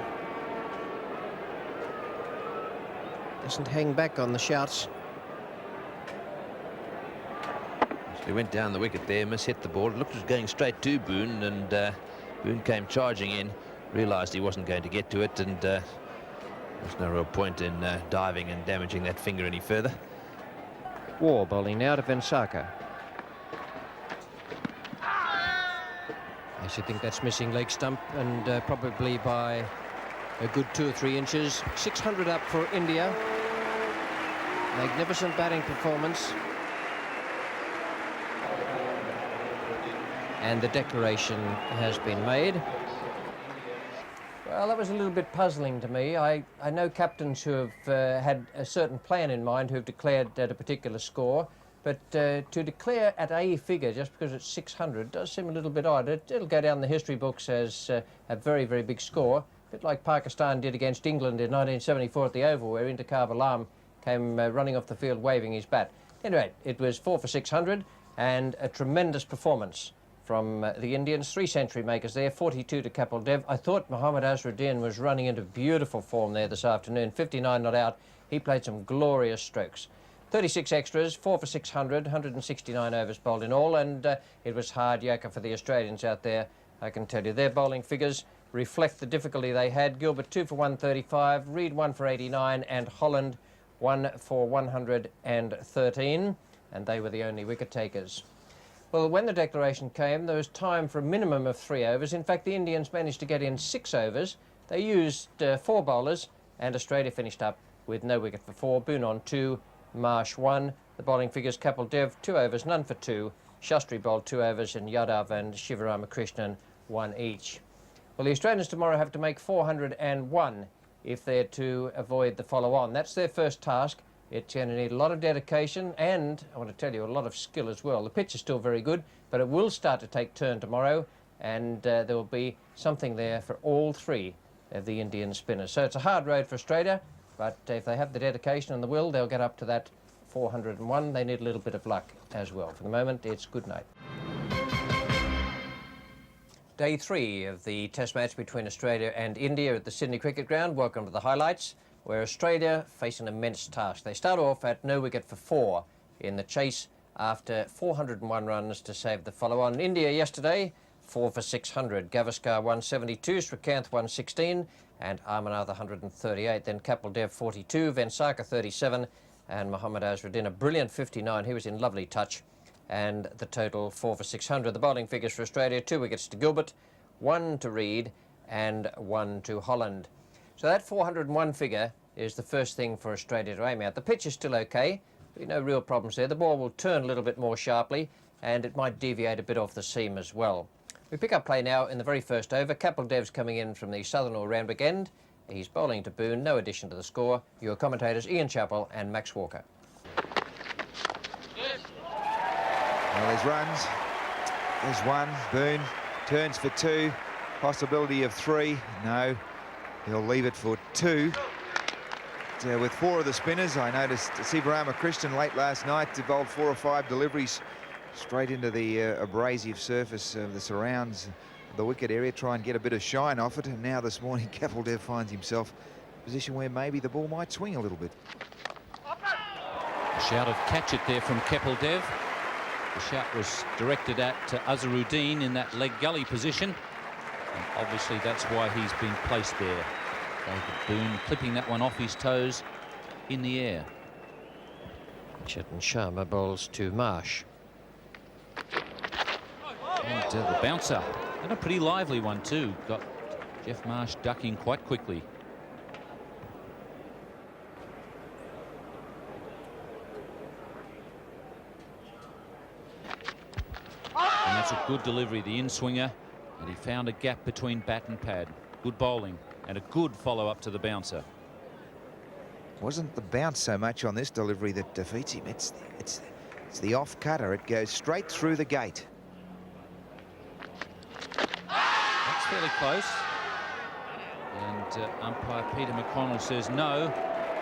Doesn't hang back on the shouts. He went down the wicket there, mishit the ball. It looked as going straight to Boone, and Boone came charging in, realised he wasn't going to get to it, and there's no real point in diving and damaging that finger any further. War bowling now to Vensaka. I should think that's missing leg stump, and probably by a good 2 or 3 inches. 600 up for India. Magnificent batting performance. And the declaration has been made. Well, that was a little bit puzzling to me. I know captains who have had a certain plan in mind who have declared at a particular score, but to declare at a figure just because it's 600 does seem a little bit odd. It'll go down the history books as a very, very big score, a bit like Pakistan did against England in 1974 at the Oval, where Intikhab Alam came running off the field waving his bat. Anyway, it was 4 for 600 and a tremendous performance from the Indians. 3 century makers there, 42 to Kapil Dev. I thought Mohammad Azharuddin was running into beautiful form there this afternoon. 59 not out. He played some glorious strokes. 36 extras, 4 for 600, 169 overs bowled in all, and it was hard yakka for the Australians out there, I can tell you. Their bowling figures reflect the difficulty they had. Gilbert 2 for 135, Reid 1 for 89, and Holland 1 for 113, and they were the only wicket takers. Well, when the declaration came, there was time for a minimum of 3 overs. In fact, the Indians managed to get in 6 overs. They used 4 bowlers, and Australia finished up with no wicket for 4. Boone on 2, Marsh 1. The bowling figures: Kapil Dev 2 overs, none for 2. Shastri bowled 2 overs, and Yadav and Shivaramakrishnan 1 each. Well, the Australians tomorrow have to make 401 if they're to avoid the follow-on. That's their first task. It's going to need a lot of dedication and, I want to tell you, a lot of skill as well. The pitch is still very good, but it will start to take turn tomorrow, and there will be something there for all 3 of the Indian spinners. So it's a hard road for Australia, but if they have the dedication and the will, they'll get up to that 401. They need a little bit of luck as well. For the moment, it's good night. Day 3 of the Test match between Australia and India at the Sydney Cricket Ground. Welcome to the highlights, where Australia face an immense task. They start off at no wicket for 4 in the chase after 401 runs to save the follow-on. India yesterday, 4 for 600. Gavaskar 172, Srikanth 116, and Amarnath 138. Then Kapil Dev 42, Vensaka 37, and Mohammad Azharuddin a brilliant 59. He was in lovely touch. And the total 4 for 600. The bowling figures for Australia: 2 wickets to Gilbert, 1 to Reid, and 1 to Holland. So that 401 figure is the first thing for Australia to aim at. The pitch is still okay. No real problems there. The ball will turn a little bit more sharply, and it might deviate a bit off the seam as well. We pick up play now in the very first over. Kapil Dev's coming in from the southern or Randwick end. He's bowling to Boone. No addition to the score. Your commentators Ian Chappell and Max Walker. Well, there's runs. There's 1. Boone turns for 2. Possibility of 3. No. He'll leave it for 2. With 4 of the spinners, I noticed Sivaramakrishnan late last night bowled 4 or 5 deliveries straight into the abrasive surface of the surrounds of the wicket area, try and get a bit of shine off it. And now this morning, Kapil Dev finds himself in a position where maybe the ball might swing a little bit. A shout of catch it there from Kapil Dev. The shot was directed at Azharuddin in that leg gully position. And obviously that's why he's been placed there. David Boone clipping that one off his toes in the air. Chetan Sharma bowls to Marsh. And the bouncer, and a pretty lively one too. Got Geoff Marsh ducking quite quickly. And that's a good delivery, the in-swinger, and he found a gap between bat and pad. Good bowling and a good follow-up to the bouncer. Wasn't the bounce so much on this delivery that defeats him. It's the off-cutter. It goes straight through the gate. That's fairly close. And umpire Peter McConnell says no.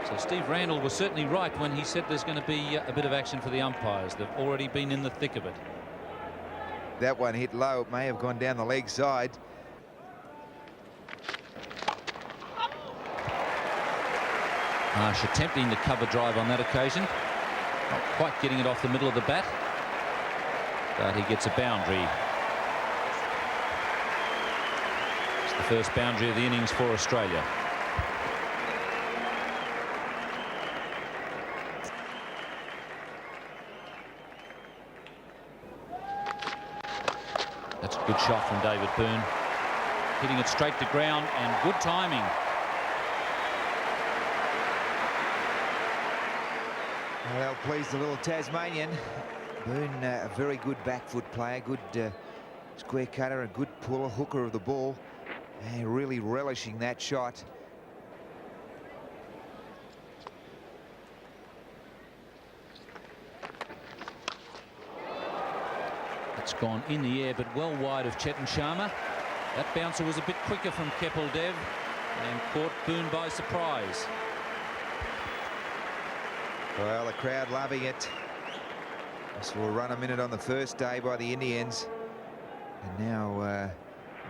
So Steve Randall was certainly right when he said there's going to be a bit of action for the umpires. They've already been in the thick of it. That one hit low. It may have gone down the leg side. Marsh attempting the cover drive on that occasion. Not quite getting it off the middle of the bat, but he gets a boundary. It's the first boundary of the innings for Australia. That's a good shot from David Boon. Hitting it straight to ground, and good timing. Well, pleased the little Tasmanian. Boon, a very good back foot player, good square cutter, a good puller, hooker of the ball. And really relishing that shot. It's gone in the air, but well wide of Chetan Sharma. That bouncer was a bit quicker from Kapil Dev and caught Boon by surprise. Well, the crowd loving it. I saw a run a minute on the first day by the Indians. And now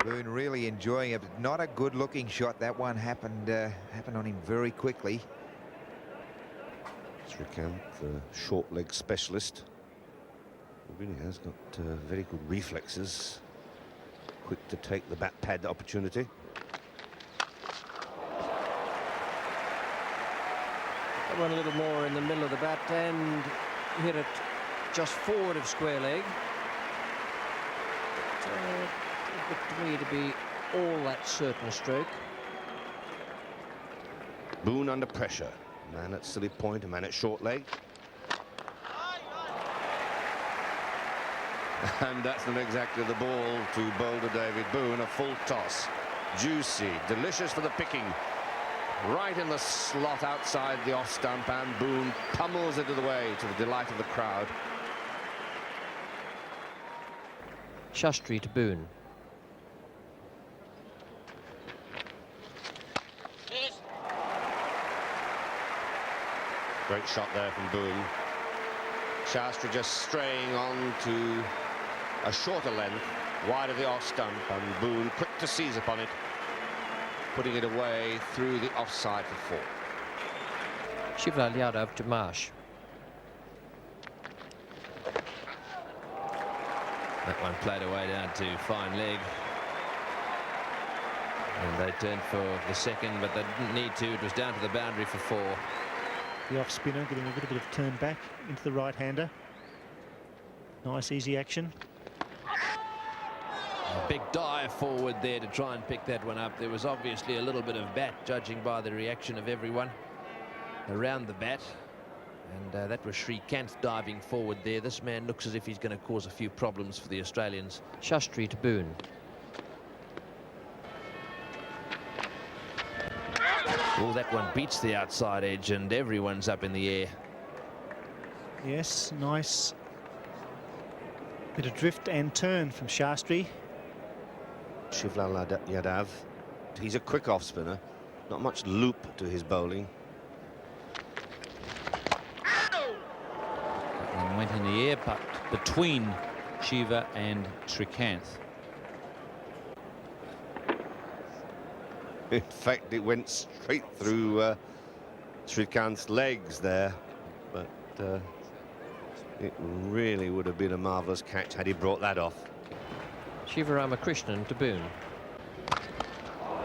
Boon really enjoying it. Not a good looking shot. That one happened on him very quickly. Srikanth, the short leg specialist, really has got very good reflexes. Quick to take the bat pad opportunity. That one a little more in the middle of the bat and hit it just forward of square leg. It looked to me to be all that certain stroke. Boon under pressure. Man at silly point, a man at short leg. And that's not exactly the ball to bowler David Boon. A full toss. Juicy, delicious for the picking. Right in the slot outside the off stump, and Boon pummels it away to the delight of the crowd. Shastri to Boon. Great shot there from Boon. Shastri just straying on to a shorter length, wide of the off stump, and Boon quick to seize upon it, putting it away through the offside for 4. Shivlal Yadav to Marsh. That one played away down to fine leg. And they turned for the second, but they didn't need to. It was down to the boundary for 4. The off spinner getting a little bit of turn back into the right hander. Nice easy action. A big dive forward there to try and pick that one up. There was obviously a little bit of bat, judging by the reaction of everyone around the bat. And that was Srikanth diving forward there. This man looks as if he's going to cause a few problems for the Australians. Shastri to Boon. Oh, that one beats the outside edge and everyone's up in the air. Yes, nice bit of drift and turn from Shastri. Shivlal Yadav, he's a quick off spinner, not much loop to his bowling. And went in the air, but between Shiva and Srikanth. In fact, it went straight through Srikanth's legs there, but it really would have been a marvellous catch had he brought that off. Shiva Ramakrishnan to Boon.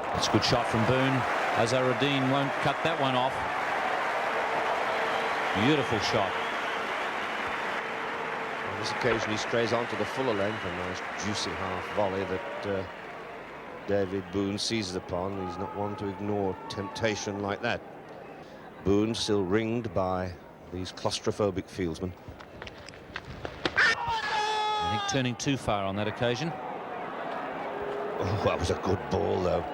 That's a good shot from Boon. Azharuddin won't cut that one off. Beautiful shot. On this occasion, he strays onto the fuller length, a nice juicy half volley that David Boon seizes upon. He's not one to ignore temptation like that. Boon still ringed by these claustrophobic fieldsmen. I think turning too far on that occasion. Oh, that was a good ball, though.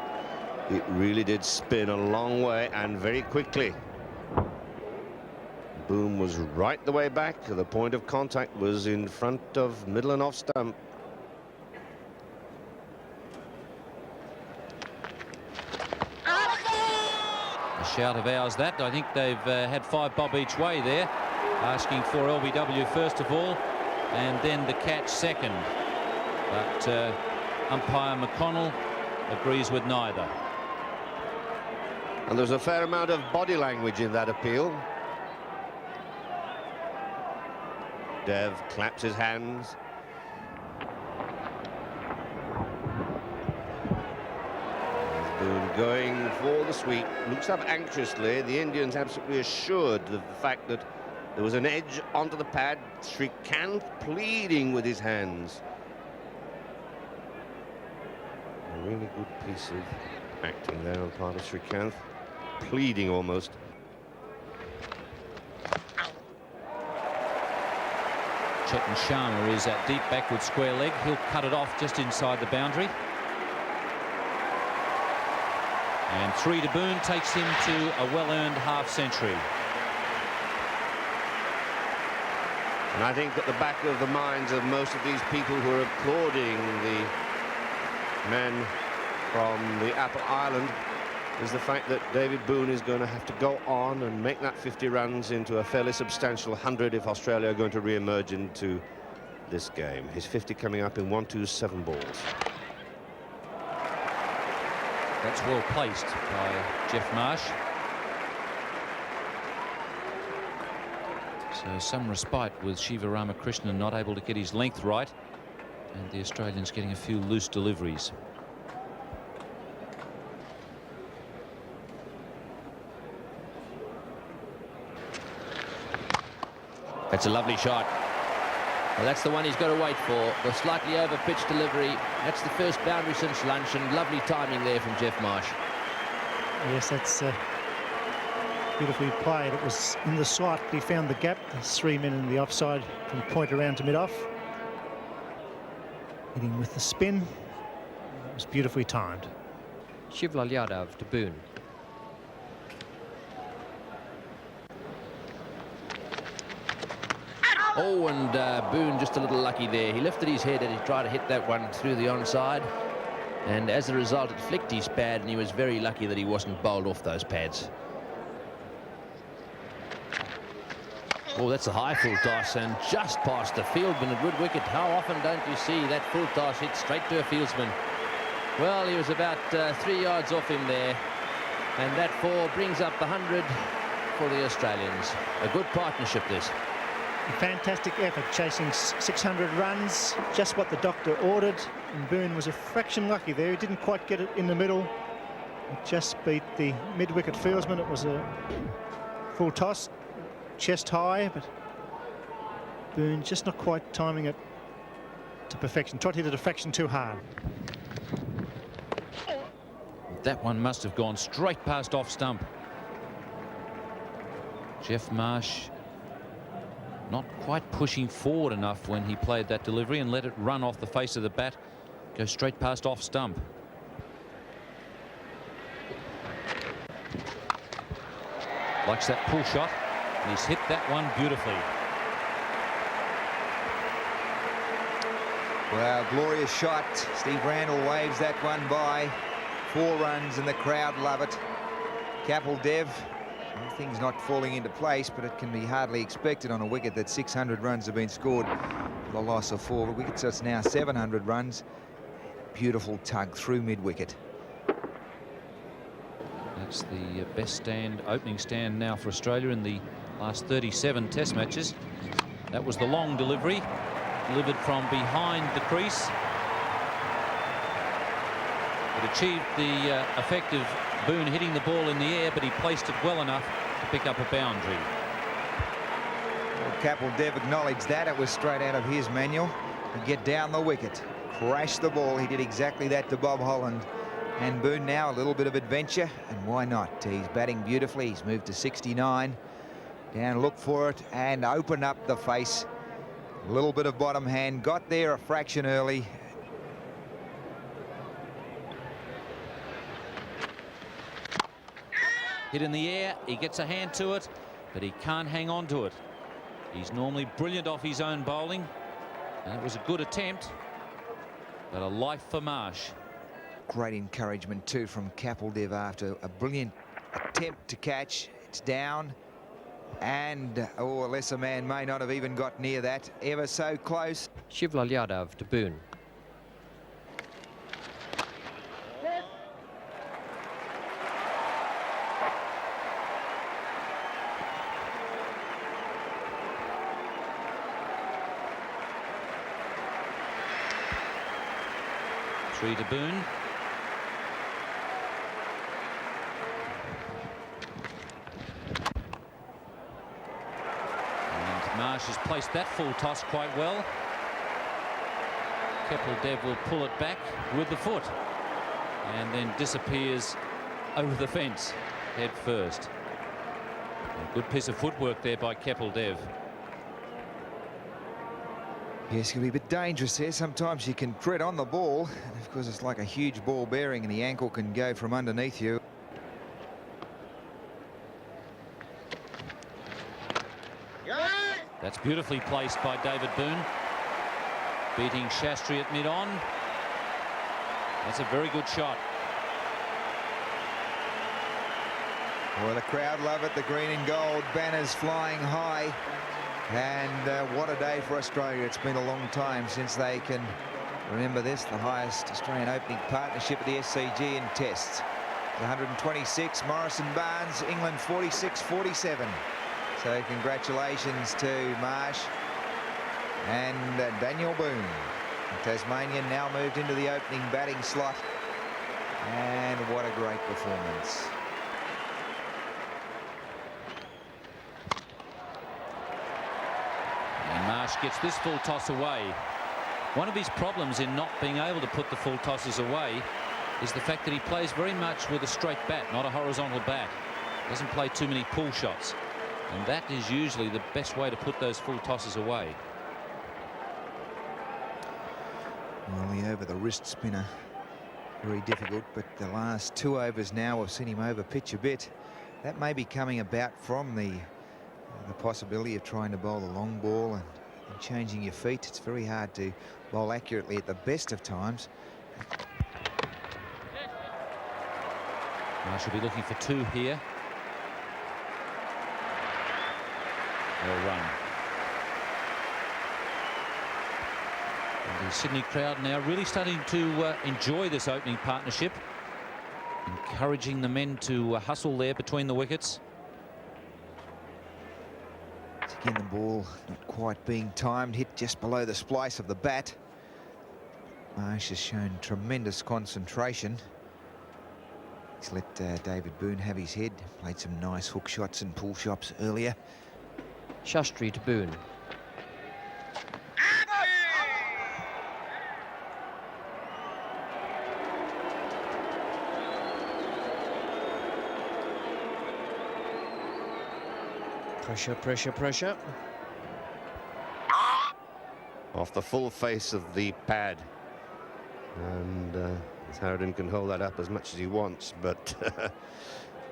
It really did spin a long way and very quickly. Boon was right the way back. The point of contact was in front of middle and off stump. A shout of ours that. I think they've had 5 bob each way there, asking for LBW first of all and then the catch second. But umpire McConnell agrees with neither. And there's a fair amount of body language in that appeal. Dev claps his hands. Boone going for the sweep. Looks up anxiously. The Indians absolutely assured of the fact that there was an edge onto the pad. Srikanth pleading with his hands. A really good piece of acting there on part of Srikanth. Pleading almost. Chetan Sharma is at deep backward square leg. He'll cut it off just inside the boundary. And 3 to Boone takes him to a well-earned half-century. And I think at the back of the minds of most of these people who are applauding the men from the Apple Island is the fact that David Boone is going to have to go on and make that 50 runs into a fairly substantial 100 if Australia are going to re-emerge into this game. His 50 coming up in 1-2-7 balls. That's well placed by Geoff Marsh. So some respite with Shiva Ramakrishnan not able to get his length right, and the Australians getting a few loose deliveries. That's a lovely shot. Well, that's the one he's got to wait for. The slightly over-pitched delivery. That's the first boundary since lunch, and lovely timing there from Geoff Marsh. Yes, that's beautifully played. It was in the slot. He found the gap. There's 3 men in the offside from point around to mid-off. Hitting with the spin. It was beautifully timed. Shivlal Yadav to Boone. Oh, and Boone just a little lucky there. He lifted his head and he tried to hit that one through the onside. And as a result, it flicked his pad, and he was very lucky that he wasn't bowled off those pads. Oh, that's a high full toss and just past the fieldman. A good wicket. How often don't you see that full toss hit straight to a fieldsman? Well, he was about 3 yards off him there. And that 4 brings up the 100 for the Australians. A good partnership, this. A fantastic effort, chasing 600 runs, just what the doctor ordered. And Boone was a fraction lucky there. He didn't quite get it in the middle. He just beat the mid-wicket fieldsman. It was a full toss, chest high, but Boone just not quite timing it to perfection. Tried to hit it a fraction too hard. That one must have gone straight past off stump. Geoff Marsh not quite pushing forward enough when he played that delivery and let it run off the face of the bat, go straight past off stump. Likes that pull shot, and he's hit that one beautifully. Well, glorious shot. Steve Randall waves that one by. 4 runs and the crowd love it. Kapil Dev, things not falling into place, but it can be hardly expected on a wicket that 600 runs have been scored for the loss of 4 wickets. So it's now 700 runs. Beautiful tug through mid-wicket. That's the best opening stand now for Australia in the last 37 Test matches. That was the long delivery, delivered from behind the crease. It achieved the effect of Boone hitting the ball in the air, but he placed it well enough to pick up a boundary. Well, Kapil Dev acknowledged that. It was straight out of his manual to get down the wicket. Crash the ball. He did exactly that to Bob Holland. And Boone now a little bit of adventure, and why not? He's batting beautifully. He's moved to 69. Down, look for it, and open up the face. A little bit of bottom hand. Got there a fraction early. Hit in the air, he gets a hand to it, but he can't hang on to it. He's normally brilliant off his own bowling, and it was a good attempt, but a life for Marsh. Great encouragement too from Kapil Dev after a brilliant attempt to catch. It's down, and a lesser man may not have even got near that. Ever so close. Shivlal Yadav to Boone. Shastri to Boone. And Marsh has placed that full toss quite well. Kapil Dev will pull it back with the foot and then disappears over the fence head first. A good piece of footwork there by Kapil Dev. Yes, it can be a bit dangerous here. Sometimes you can tread on the ball, and of course it's like a huge ball bearing and the ankle can go from underneath you. That's beautifully placed by David Boone, beating Shastri at mid-on. That's a very good shot. Well, the crowd love it. The green and gold banners flying high. And what a day for Australia. It's been a long time since they can remember this, the highest Australian opening partnership at the SCG in tests. 126, Morrison Barnes, England 46-47. So congratulations to Marsh and Daniel Boone. Tasmania now moved into the opening batting slot. And what a great performance. And Marsh gets this full toss away. One of his problems in not being able to put the full tosses away is the fact that he plays very much with a straight bat, not a horizontal bat. Doesn't play too many pull shots. And that is usually the best way to put those full tosses away. Well, the over the wrist spinner, very difficult, but the last 2 overs now have seen him over pitch a bit. That may be coming about from the possibility of trying to bowl a long ball and changing your feet. It's very hard to bowl accurately at the best of times. Marsh will be looking for 2 here. Well run. And the Sydney crowd now really starting to enjoy this opening partnership, encouraging the men to hustle there between the wickets. Again, the ball not quite being timed, hit just below the splice of the bat. Marsh has shown tremendous concentration. He's let David Boone have his head, played some nice hook shots and pull shots earlier. Shastri to Boone. Pressure, pressure, pressure. Off the full face of the pad. And Harridan can hold that up as much as he wants, but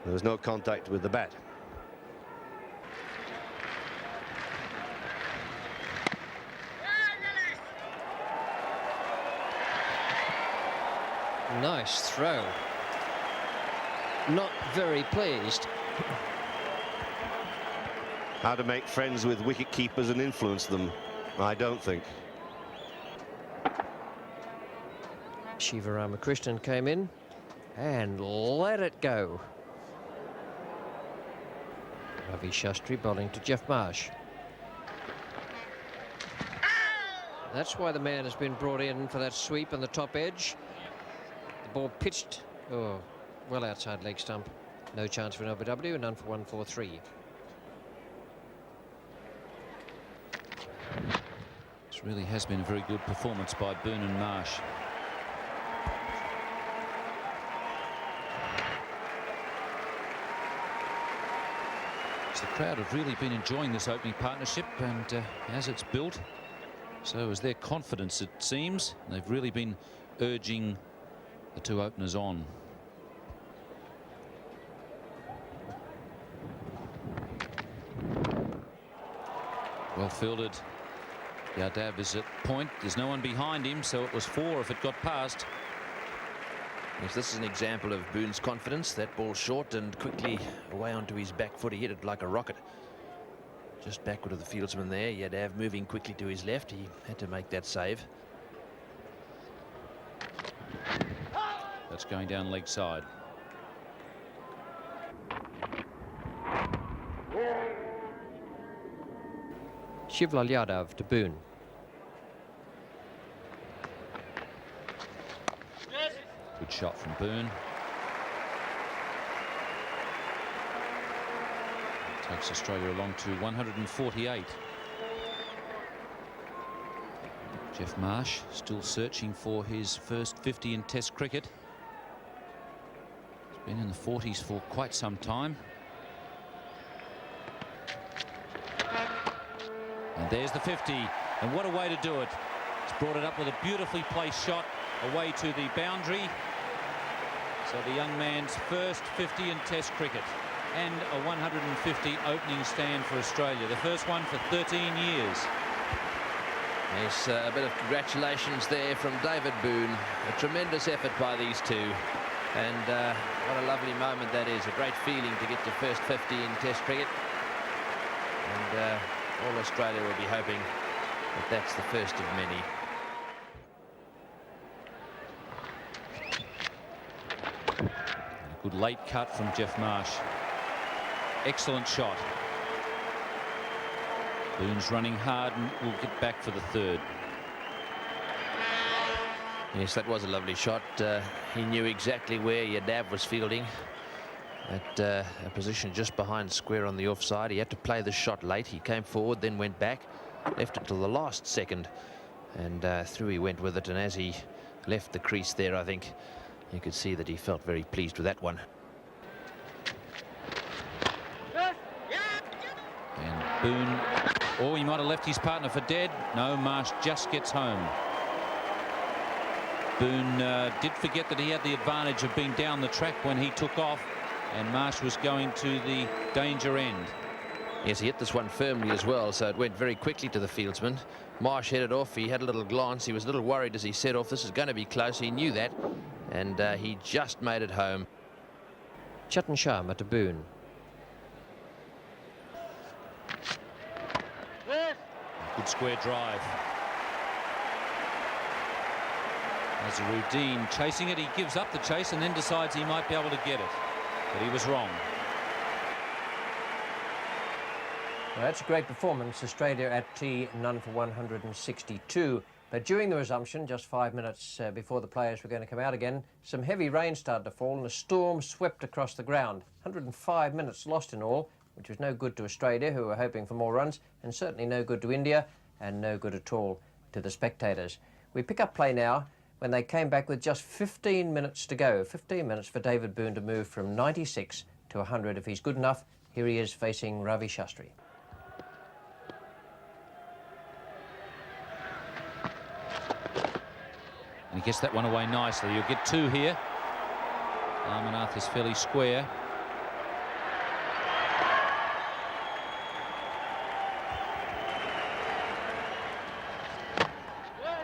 there was no contact with the bat. Nice throw. Not very pleased. How to make friends with wicket keepers and influence them, I don't think. Shiva Ramakrishnan came in and let it go. Ravi Shastri bowling to Geoff Marsh. That's why the man has been brought in for that sweep on the top edge. The ball pitched, well outside leg stump. No chance for an OBW, none for 143. This really has been a very good performance by Boone and Marsh. The crowd have really been enjoying this opening partnership, and as it's built, so is their confidence, it seems. They've really been urging the 2 openers on. Well fielded. Yadav is at point. There's no one behind him, so it was 4 if it got past. Yes, this is an example of Boone's confidence. That ball short and quickly away onto his back foot. He hit it like a rocket. Just backward of the fieldsman there. Yadav moving quickly to his left. He had to make that save. That's going down leg side. Shivlal Yadav to Boone. Good shot from Boone. Takes Australia along to 148. Jeff Marsh still searching for his first 50 in Test cricket. He's been in the 40s for quite some time. And there's the 50, and what a way to do it. He's brought it up with a beautifully placed shot away to the boundary. So the young man's first 50 in Test cricket and a 150 opening stand for Australia, the first one for 13 years. Yes, a bit of congratulations there from David Boone. A tremendous effort by these two. And what a lovely moment that is. A great feeling to get your first 50 in Test cricket. And all Australia will be hoping that that's the first of many. A good late cut from Jeff Marsh. Excellent shot. Boone's running hard and will get back for the third. Yes, that was a lovely shot. He knew exactly where Yadav was fielding. At a position just behind square on the offside. He had to play the shot late. He came forward, then went back, left it till the last second, and through he went with it. And as he left the crease there, I think you could see that he felt very pleased with that one. And Boone, oh, he might have left his partner for dead. No, Marsh just gets home. Boone did forget that he had the advantage of being down the track when he took off, and Marsh was going to the danger end. Yes, he hit this one firmly as well, so it went very quickly to the fieldsman. Marsh headed off. He had a little glance. He was a little worried as he set off. This is going to be close. He knew that, and he just made it home. Chetan Sharma to Boone. Good square drive. Azharuddin chasing it. He gives up the chase and then decides he might be able to get it, but he was wrong. Well, that's a great performance. Australia at tea, none for 162. But during the resumption, just 5 minutes before the players were going to come out again, some heavy rain started to fall and a storm swept across the ground. 105 minutes lost in all, which was no good to Australia, who were hoping for more runs, and certainly no good to India, and no good at all to the spectators. We pick up play now when they came back with just 15 minutes to go. 15 minutes for David Boone to move from 96 to 100 if he's good enough. Here he is facing Ravi Shastri. And he gets that one away nicely. You'll get two here. Amarnath is fairly square.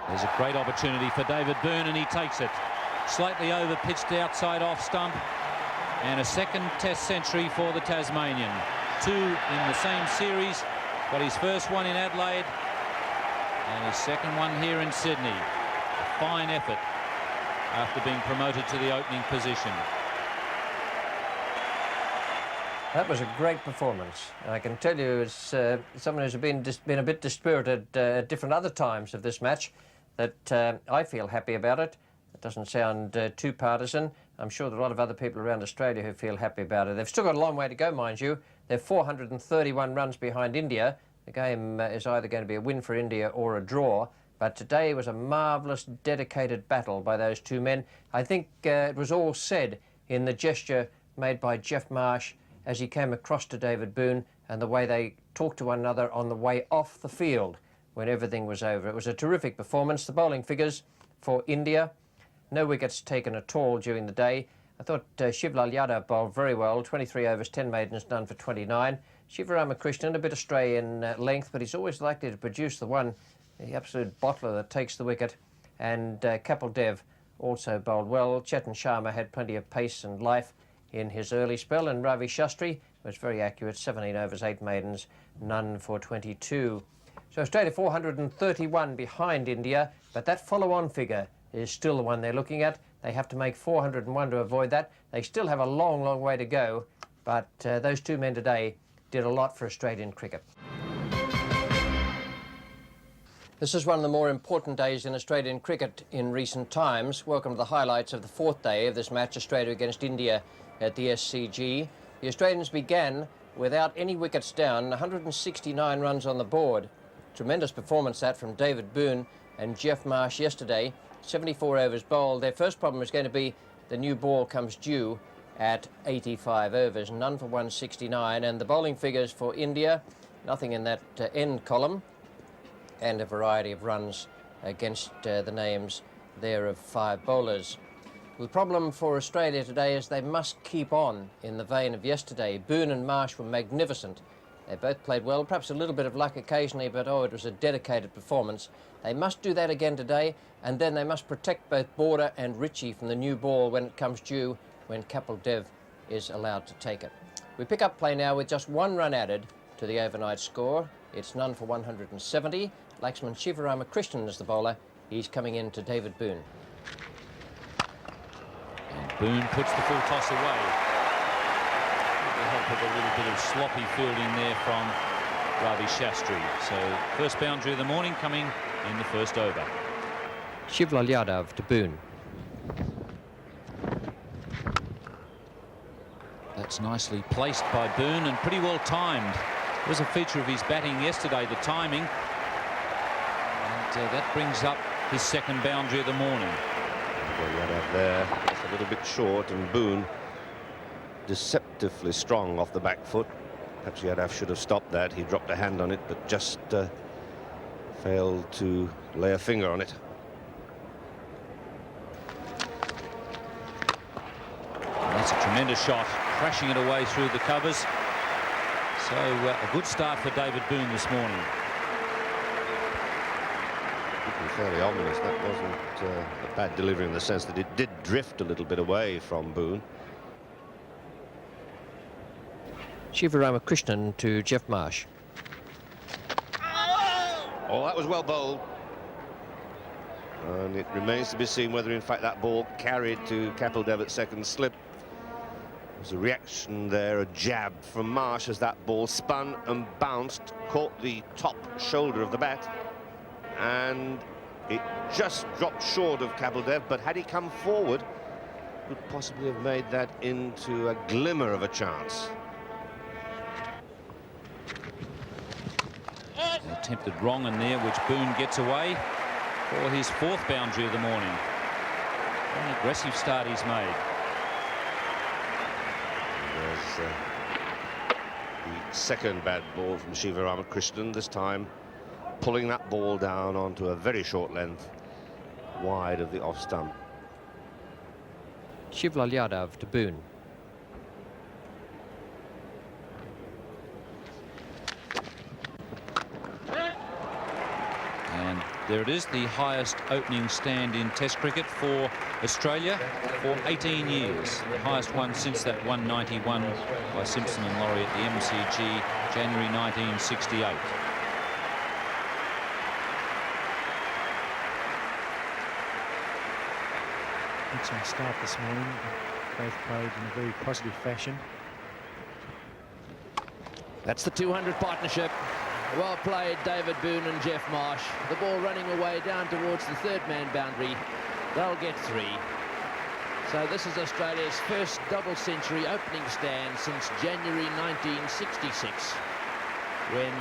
There's a great opportunity for David Boone, and he takes it. Slightly over pitched outside off stump, and a second Test century for the Tasmanian. Two in the same series. Got his first one in Adelaide and his second one here in Sydney. A fine effort after being promoted to the opening position. That was a great performance. I can tell you, as someone who's been a bit dispirited at different other times of this match, that I feel happy about it. It doesn't sound too partisan. I'm sure there are a lot of other people around Australia who feel happy about it. They've still got a long way to go, mind you. They're 431 runs behind India. The game is either going to be a win for India or a draw. But today was a marvellous, dedicated battle by those two men. I think it was all said in the gesture made by Jeff Marsh as he came across to David Boone and the way they talked to one another on the way off the field when everything was over. It was a terrific performance. The bowling figures for India, no wickets taken at all during the day. I thought Shivlal Yadav bowled very well, 23 overs, 10 maidens, none for 29. Shivaramakrishnan, a bit astray in length, but he's always likely to produce the absolute bottler that takes the wicket. And Kapil Dev also bowled well. Chetan Sharma had plenty of pace and life in his early spell, and Ravi Shastri was very accurate, 17 overs, 8 maidens, none for 22. So Australia 431 behind India, but that follow-on figure is still the one they're looking at. They have to make 401 to avoid that. They still have a long, long way to go, but those two men today did a lot for Australian cricket. This is one of the more important days in Australian cricket in recent times. Welcome to the highlights of the fourth day of this match, Australia against India at the SCG. The Australians began without any wickets down, 169 runs on the board. Tremendous performance that from David Boon and Geoff Marsh yesterday. 74 overs bowled. Their first problem is going to be the new ball comes due at 85 overs, none for 169. And the bowling figures for India, nothing in that end column, and a variety of runs against the names there of 5 bowlers. The problem for Australia today is they must keep on in the vein of yesterday. Boon and Marsh were magnificent. They both played well, perhaps a little bit of luck occasionally, but it was a dedicated performance. They must do that again today, and then they must protect both Border and Ritchie from the new ball when it comes due, when Kapil Dev is allowed to take it. We pick up play now with just 1 run added to the overnight score. It's none for 170. Laxman Sivaramakrishnan is the bowler. He's coming in to David Boon. And Boon puts the full toss away. With the help of a little bit of sloppy fielding there from Ravi Shastri. So first boundary of the morning coming in the first over. Shivlal Yadav to Boon. That's nicely placed by Boon and pretty well timed. It was a feature of his batting yesterday, the timing. And that brings up his second boundary of the morning. Yadav there, just a little bit short, and Boon deceptively strong off the back foot. Perhaps Yadav should have stopped that. He dropped a hand on it, but just failed to lay a finger on it. And that's a tremendous shot, crashing it away through the covers. So a good start for David Boon this morning. Fairly ominous. That wasn't a bad delivery in the sense that it did drift a little bit away from Boon. Sivaramakrishnan to Geoff Marsh. Oh, that was well bowled. And it remains to be seen whether in fact that ball carried to Kapil Dev at second slip. There's a reaction there, a jab from Marsh as that ball spun and bounced, caught the top shoulder of the bat, and it just dropped short of Kapil Dev, but had he come forward, could possibly have made that into a glimmer of a chance. An attempted wrong in there, which Boon gets away for his fourth boundary of the morning. What an aggressive start he's made. There's the second bad ball from Sivaramakrishnan, this time pulling that ball down onto a very short length wide of the off stump. Shivlal Yadav to Boon. And there it is, the highest opening stand in Test cricket for Australia for 18 years. The highest one since that 191 by Simpson and Laurie at the MCG, January 1968. Excellent start this morning. Both played in a very positive fashion. That's the 200 partnership. Well played, David Boon and Geoff Marsh. The ball running away down towards the third man boundary. They'll get 3. So this is Australia's first double century opening stand since January 1966, when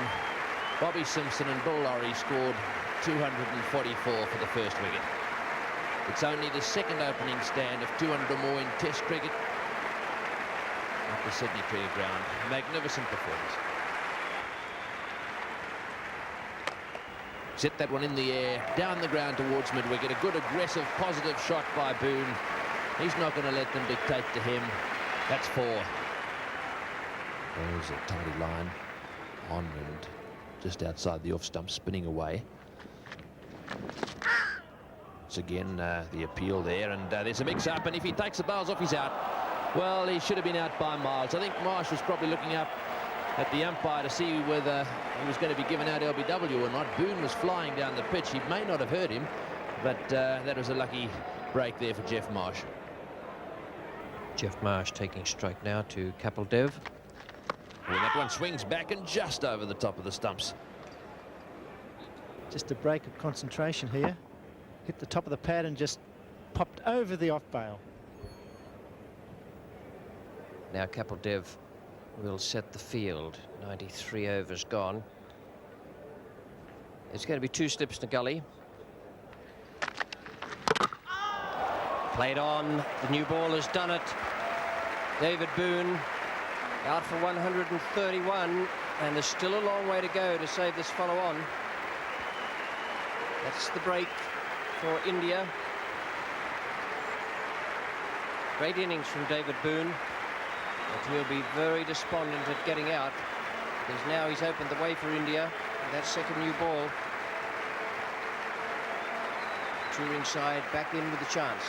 Bobby Simpson and Bill Laurie scored 244 for the first wicket. It's only the second opening stand of 200 or more in Test cricket at the Sydney Cricket Ground. Magnificent performance. Set that one in the air, down the ground towards mid-wicket. A good, aggressive, positive shot by Boon. He's not going to let them dictate to him. That's 4. There's a tidy line on and just outside the off stump, spinning away. It's again the appeal there, and there's a mix-up, and if he takes the bowls off, he's out. Well, he should have been out by miles. I think Marsh was probably looking up at the umpire to see whether he was going to be given out LBW or not. Boon was flying down the pitch. He may not have heard him, but that was a lucky break there for Geoff Marsh. Geoff Marsh taking strike now to Kapil Dev. Well, that one swings back and just over the top of the stumps. Just a break of concentration here. Hit the top of the pad and just popped over the off bail. Now Kapil Dev will set the field. 93 overs gone. It's going to be 2 slips in the gully. Played on. The new ball has done it. David Boon out for 131, and there's still a long way to go to save this follow on. That's the break for India. Great innings from David Boon, but he'll be very despondent at getting out, because now he's opened the way for India with that second new ball. Touring side back in with a chance.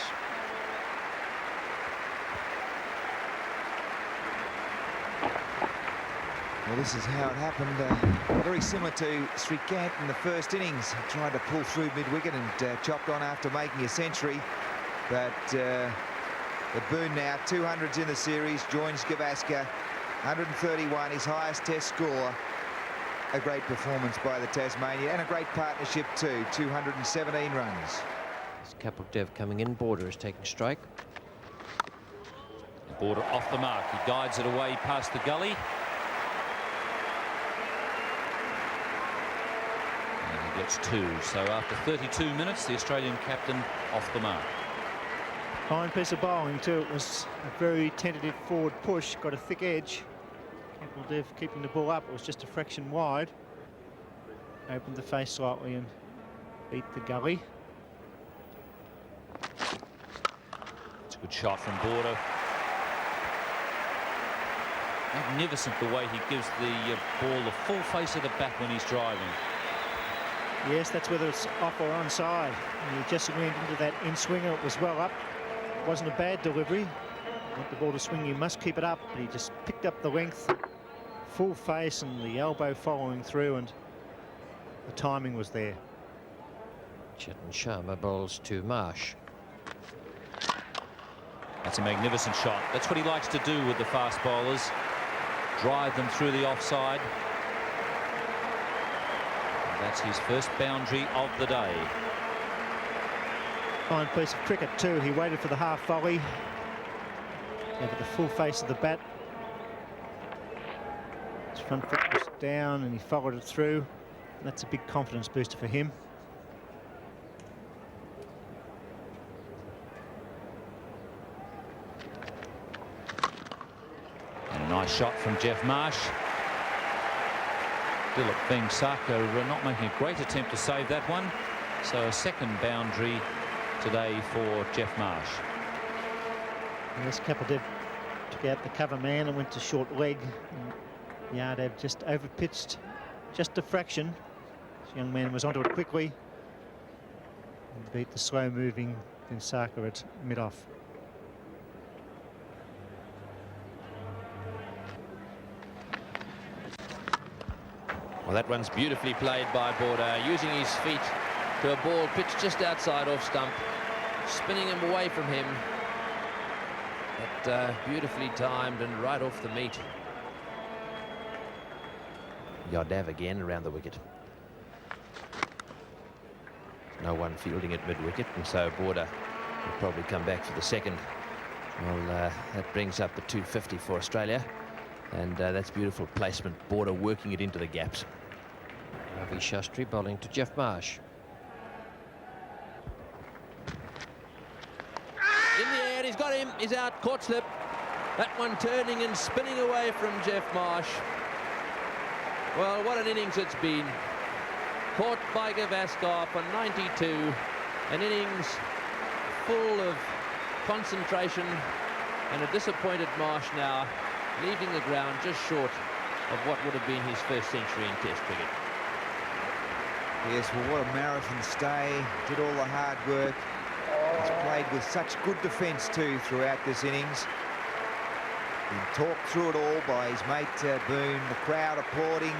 Well, this is how it happened. Very similar to Srikant in the first innings. He tried to pull through mid-wicket and chopped on after making a century. But the Boon now, 200s in the series, joins Gavaskar. 131, his highest test score. A great performance by the Tasmania, and a great partnership too, 217 runs. Kapil Dev coming in. Border is taking strike. Border off the mark. He guides it away past the gully. And he gets 2. So after 32 minutes, the Australian captain off the mark. Fine piece of bowling too. It was a very tentative forward push, got a thick edge. Kapil Dev keeping the ball up. It was just a fraction wide. Opened the face slightly and beat the gully. It's a good shot from Border. Magnificent the way he gives the ball the full face of the bat when he's driving. Yes, that's whether it's off or onside. And he just went into that in-swinger. It was well up. It wasn't a bad delivery. Want the ball to swing, you must keep it up. But he just picked up the length, full face, and the elbow following through, and the timing was there. Chetan Sharma bowls to Marsh. That's a magnificent shot. That's what he likes to do with the fast bowlers. Drive them through the offside. And that's his first boundary of the day. Fine piece of cricket too. He waited for the half volley. Gave it the full face of the bat. His front foot was down and he followed it through. And that's a big confidence booster for him. And a nice shot from Jeff Marsh. Dilip Vengsarkar not making a great attempt to save that one. So a second boundary today for Jeff Marsh. And this Kapil Dev took out the cover man and went to short leg. And Yadav just overpitched just a fraction. This young man was onto it quickly and beat the slow-moving Vengsarkar at mid-off. Well, that one's beautifully played by Border, using his feet to a ball pitched just outside off stump, spinning him away from him. But beautifully timed and right off the meat. Yadav again around the wicket. No one fielding at mid-wicket, and so Border will probably come back for the second. Well, that brings up the 250 for Australia, and that's beautiful placement. Border working it into the gaps. Ravi Shastri bowling to Jeff Marsh. In the air, he's got him, he's out, caught slip. That one turning and spinning away from Jeff Marsh. Well, what an innings it's been. Caught by Gavaskar for 92. An innings full of concentration, and a disappointed Marsh now, leaving the ground just short of what would have been his first century in Test cricket. Yes, well, what a marathon stay. Did all the hard work. He's played with such good defence too throughout this innings. Been talked through it all by his mate Boon, the crowd applauding.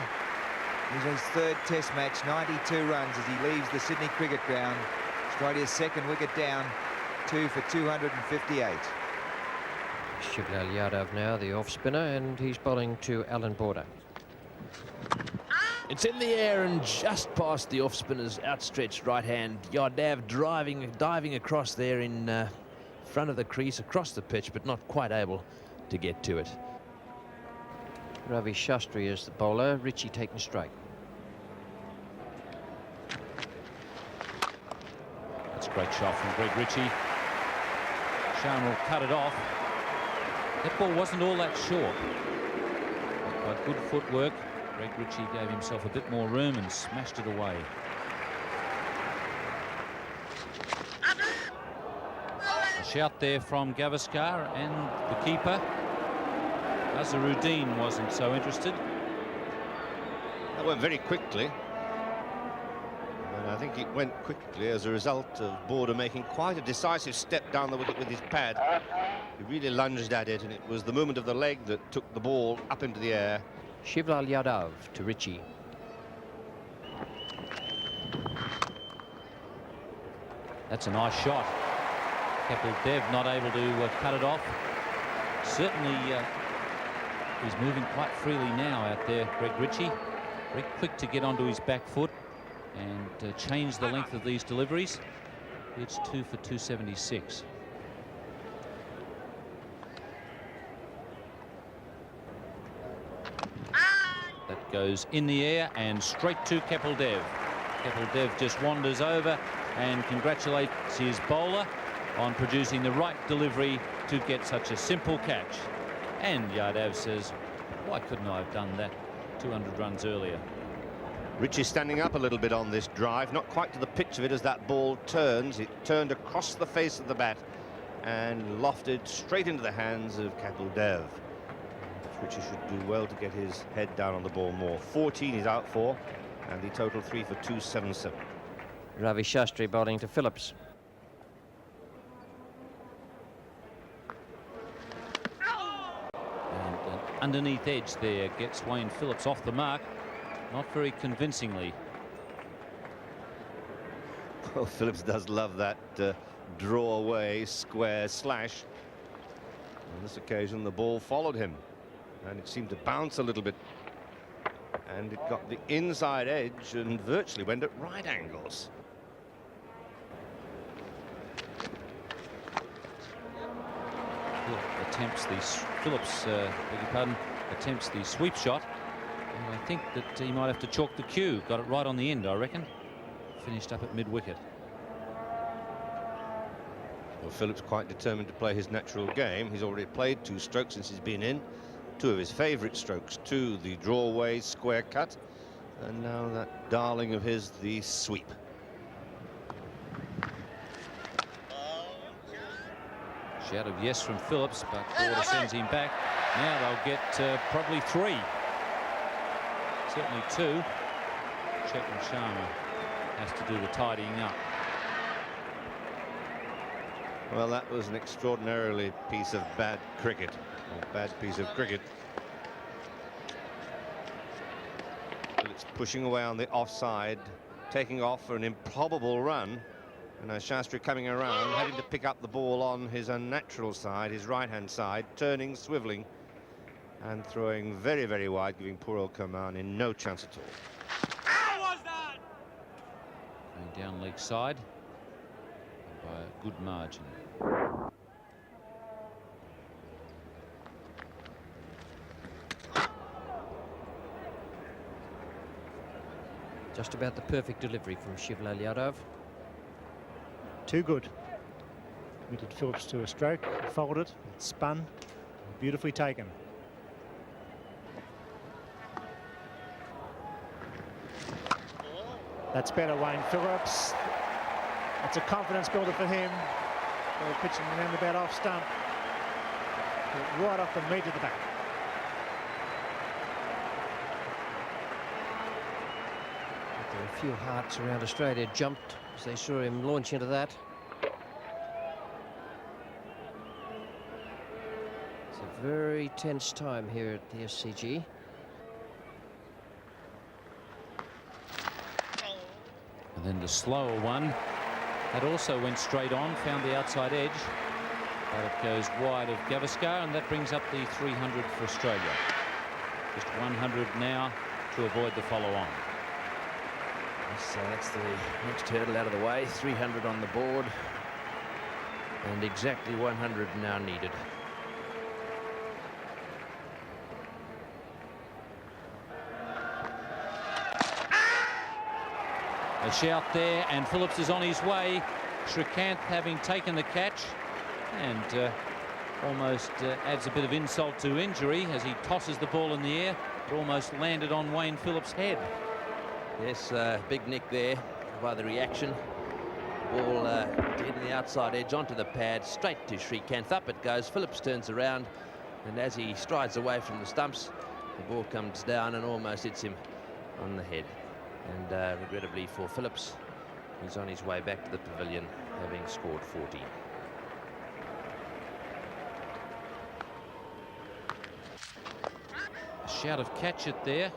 He's on his third Test match, 92 runs as he leaves the Sydney Cricket Ground. Australia's second wicket down, 2 for 258. Shivlal Yadav now, the off spinner, and he's bowling to Alan Border. It's in the air and just past the off-spinner's outstretched right hand. Yadav diving across there in front of the crease, across the pitch, but not quite able to get to it. Ravi Shastri is the bowler, Ritchie taking straight. That's a great shot from Greg Ritchie. Sharma will cut it off. That ball wasn't all that short. By good footwork, Greg Ritchie gave himself a bit more room and smashed it away. A shout there from Gavaskar and the keeper. Azharuddin wasn't so interested. That went very quickly. And I think it went quickly as a result of Border making quite a decisive step down the wicket with his pad. He really lunged at it, and it was the movement of the leg that took the ball up into the air. Shivlal Yadav to Ritchie. That's a nice shot. Kapil Dev not able to cut it off. Certainly he's moving quite freely now out there, Greg Ritchie. Very quick to get onto his back foot and change the length of these deliveries. It's 2 for 276. That goes in the air and straight to Kapil Dev. Kapil Dev just wanders over and congratulates his bowler on producing the right delivery to get such a simple catch. And Yadav says, why couldn't I have done that 200 runs earlier? Ritchie standing up a little bit on this drive, not quite to the pitch of it as that ball turns. It turned across the face of the bat and lofted straight into the hands of Kapil Dev. Ritchie should do well to get his head down on the ball more. 14 he's out for, and the total 3 for 277. Ravi Shastri bowling to Phillips. And underneath edge there gets Wayne Phillips off the mark, not very convincingly. Well, Phillips does love that draw away square slash. On this occasion the ball followed him and it seemed to bounce a little bit, and it got the inside edge and virtually went at right angles. Phillips attempts the sweep shot, and I think that he might have to chalk the cue. Got it right on the end, I reckon. Finished up at mid-wicket. Well, Phillips quite determined to play his natural game. He's already played 2 strokes since he's been in. 2 of his favourite strokes, 2 the draw away square cut, and now that darling of his, the sweep. Shout of yes from Phillips, but Border sends him back. Now they'll get probably 3. Certainly 2. Chetan Sharma has to do the tidying up. Well, that was an extraordinarily piece of bad cricket. A bad piece of cricket. It's pushing away on the offside, taking off for an improbable run. And as Shastri coming around, having to pick up the ball on his unnatural side, his right-hand side, turning, swivelling, and throwing very, very wide, giving poor old Kermani no chance at all. How was that? Going down leg side by a good margin. Just about the perfect delivery from Shivlal Yadav. Too good. Committed Phillips to a stroke, folded, it spun, beautifully taken. That's better, Wayne Phillips. That's a confidence builder for him. Ball pitching around about off stump. Right off the meat of the back. There were a few hearts around Australia jumped as they saw him launch into that. It's a very tense time here at the SCG. And then the slower one, that also went straight on, found the outside edge, but it goes wide of Gavaskar, and that brings up the 300 for Australia. Just 100 now to avoid the follow-on. So that's the next hurdle out of the way. 300 on the board. And exactly 100 now needed. A shout there, and Phillips is on his way. Srikanth having taken the catch, and almost adds a bit of insult to injury as he tosses the ball in the air. It almost landed on Wayne Phillips' head. Yes, big nick there by the reaction. Ball hitting the outside edge onto the pad, straight to Srikanth. Up it goes. Phillips turns around, and as he strides away from the stumps, the ball comes down and almost hits him on the head. And regrettably for Phillips, he's on his way back to the pavilion, having scored 40. A shout of catch it there,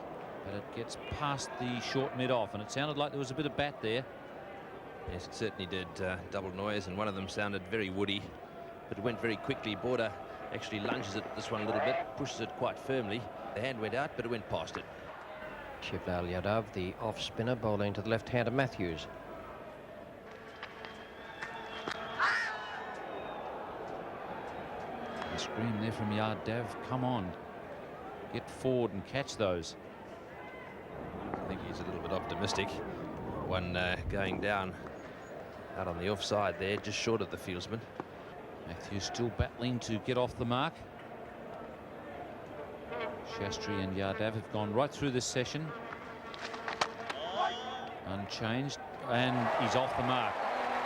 but it gets past the short mid-off, and it sounded like there was a bit of bat there. Yes, it certainly did. Double noise, and one of them sounded very woody, but it went very quickly. Border actually lunges at this one a little bit, pushes it quite firmly. The hand went out, but it went past it. Shivlal Yadav, the off-spinner, bowling to the left hand of Matthews. A scream there from Yadav. Come on, get forward and catch those. I think he's a little bit optimistic. One going down out on the offside there, just short of the fieldsman. Matthews still battling to get off the mark. Shastri and Yadav have gone right through this session. Unchanged, and he's off the mark.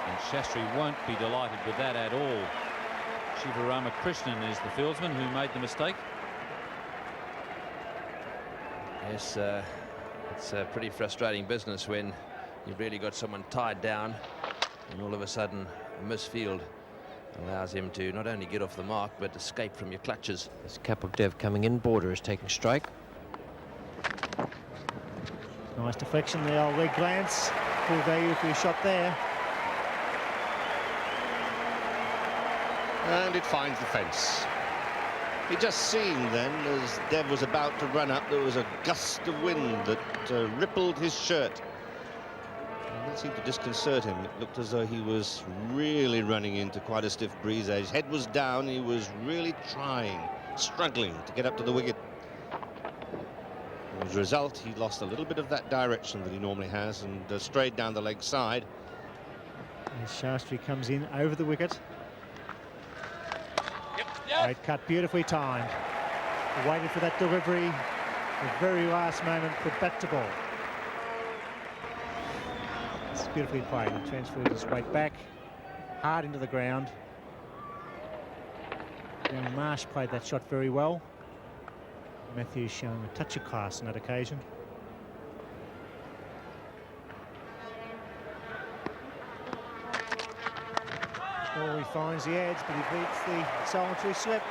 And Shastri won't be delighted with that at all. Shivaramakrishnan is the fieldsman who made the mistake. Yes, it's a pretty frustrating business when you've really got someone tied down, and all of a sudden a misfield allows him to not only get off the mark but escape from your clutches. It's Kapil Dev coming in. Border is taking strike. Nice deflection, the old leg glance. Full value for your shot there. And it finds the fence. It just seemed then, as Dev was about to run up, there was a gust of wind that rippled his shirt. And that seemed to disconcert him. It looked as though he was really running into quite a stiff breeze edge. Head was down, he was really trying, struggling to get up to the wicket. As a result, he lost a little bit of that direction that he normally has and strayed down the leg side. As Shastri comes in over the wicket. Great cut, beautifully timed. Waited for that delivery. The very last moment, put back to ball. It's beautifully played. He transfers his weight back, hard into the ground. Young Marsh played that shot very well. Matthews showing a touch of class on that occasion. Oh, he finds the edge, but he beats the solitary slip.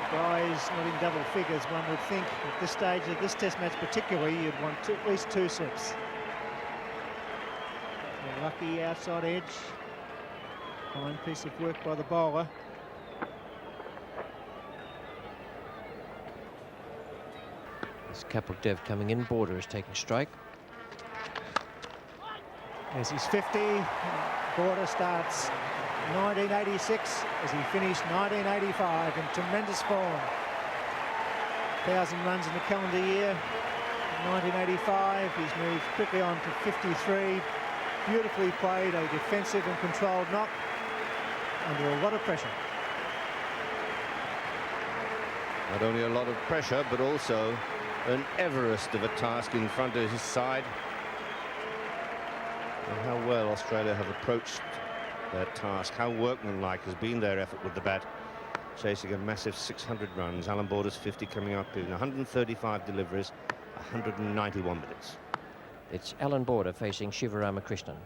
Guys not in double figures, one would think at this stage of this test match particularly, you'd want at least 2 slips. A lucky outside edge. Fine piece of work by the bowler. It's Kapil Dev coming in. Border is taking strike. As he's 50, Border starts 1986 as he finished 1985 in tremendous form. 1,000 runs in the calendar year. 1985, he's moved quickly on to 53. Beautifully played, a defensive and controlled knock under a lot of pressure. Not only a lot of pressure, but also an Everest of a task in front of his side. And how well Australia have approached their task, how workmanlike has been their effort with the bat, chasing a massive 600 runs. Alan Border's 50 coming up in 135 deliveries, 191 minutes. It's Alan Border facing Shivaramakrishnan.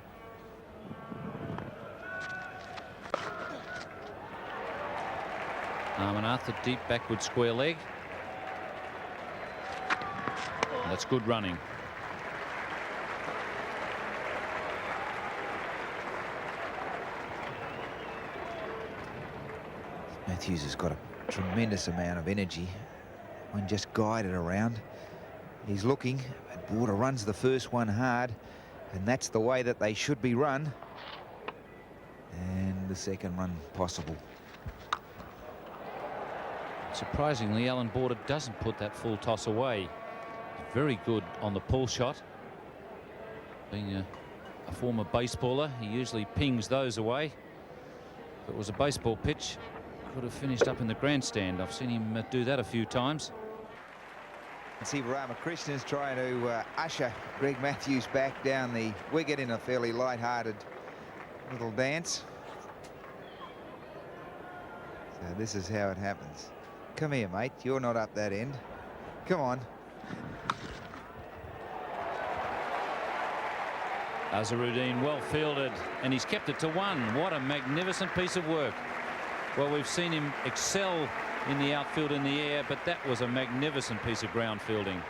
Amarnath, a deep backward square leg. And that's good running. Matthews has got a tremendous amount of energy. One just guided around. He's looking, and Border runs the first one hard, and that's the way that they should be run. And the second one possible. Surprisingly, Alan Border doesn't put that full toss away. He's very good on the pull shot. Being a former baseballer, he usually pings those away. If it was a baseball pitch, could have finished up in the grandstand. I've seen him do that a few times. And Siva Ramakrishna's trying to usher Greg Matthews back down the wicket in a fairly light-hearted little dance. So this is how it happens. Come here, mate. You're not up that end. Come on. Azharuddin well fielded, and he's kept it to 1. What a magnificent piece of work. Well, we've seen him excel in the outfield in the air, but that was a magnificent piece of ground fielding.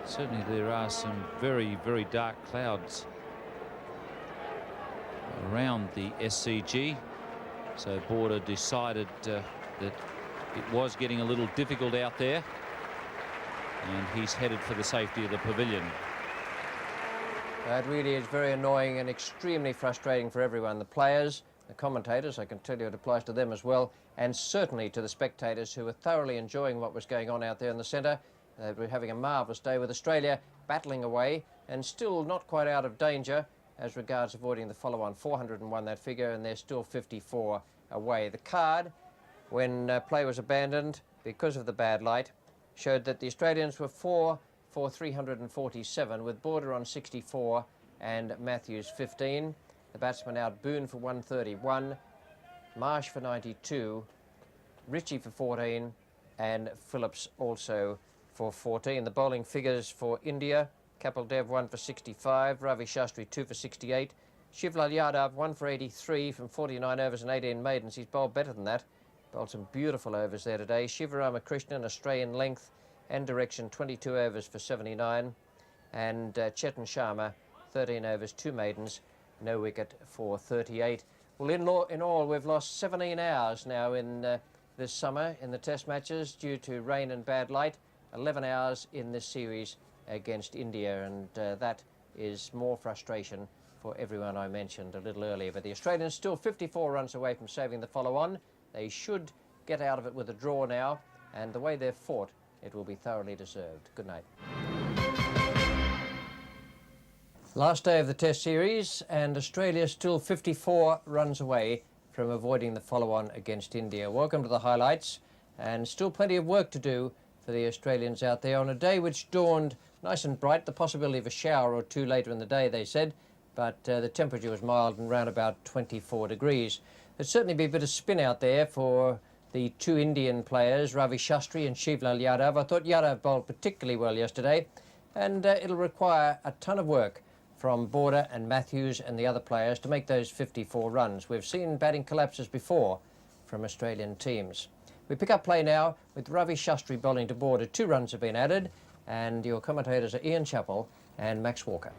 Certainly there are some very, very dark clouds around the SCG. So Border decided that it was getting a little difficult out there, and he's headed for the safety of the pavilion. It really is very annoying and extremely frustrating for everyone. The players, the commentators, I can tell you it applies to them as well, and certainly to the spectators who were thoroughly enjoying what was going on out there in the centre. They were having a marvellous day with Australia battling away and still not quite out of danger as regards avoiding the follow-on. 401 that figure, and they're still 54 away. The card, when play was abandoned because of the bad light, showed that the Australians were 4 for 347, with Border on 64 and Matthews 15. The batsmen out: Boone for 131, Marsh for 92, Ritchie for 14, and Phillips also for 14. The bowling figures for India: Kapil Dev 1 for 65, Ravi Shastri 2 for 68, Shivlal Yadav 1 for 83 from 49 overs and 18 maidens. He's bowled better than that. Bowled some beautiful overs there today. Siva Ramakrishnan, Australian length and direction, 22 overs for 79, and Chetan Sharma 13 overs, 2 maidens, no wicket for 38. Well, in all, we've lost 17 hours now in this summer in the test matches due to rain and bad light. 11 hours in this series against India, and that is more frustration for everyone I mentioned a little earlier. But the Australians still 54 runs away from saving the follow-on. They should get out of it with a draw now, and the way they've fought, it will be thoroughly deserved. Good night. Last day of the Test series, and Australia still 54 runs away from avoiding the follow-on against India. Welcome to the highlights, and still plenty of work to do for the Australians out there on a day which dawned nice and bright. The possibility of a shower or two later in the day, they said, but the temperature was mild and around about 24 degrees. There'd certainly be a bit of spin out there for the 2 Indian players, Ravi Shastri and Shivlal Yadav. I thought Yadav bowled particularly well yesterday, and it'll require a ton of work from Border and Matthews and the other players to make those 54 runs. We've seen batting collapses before from Australian teams. We pick up play now with Ravi Shastri bowling to Border. 2 runs have been added, and your commentators are Ian Chappell and Max Walker.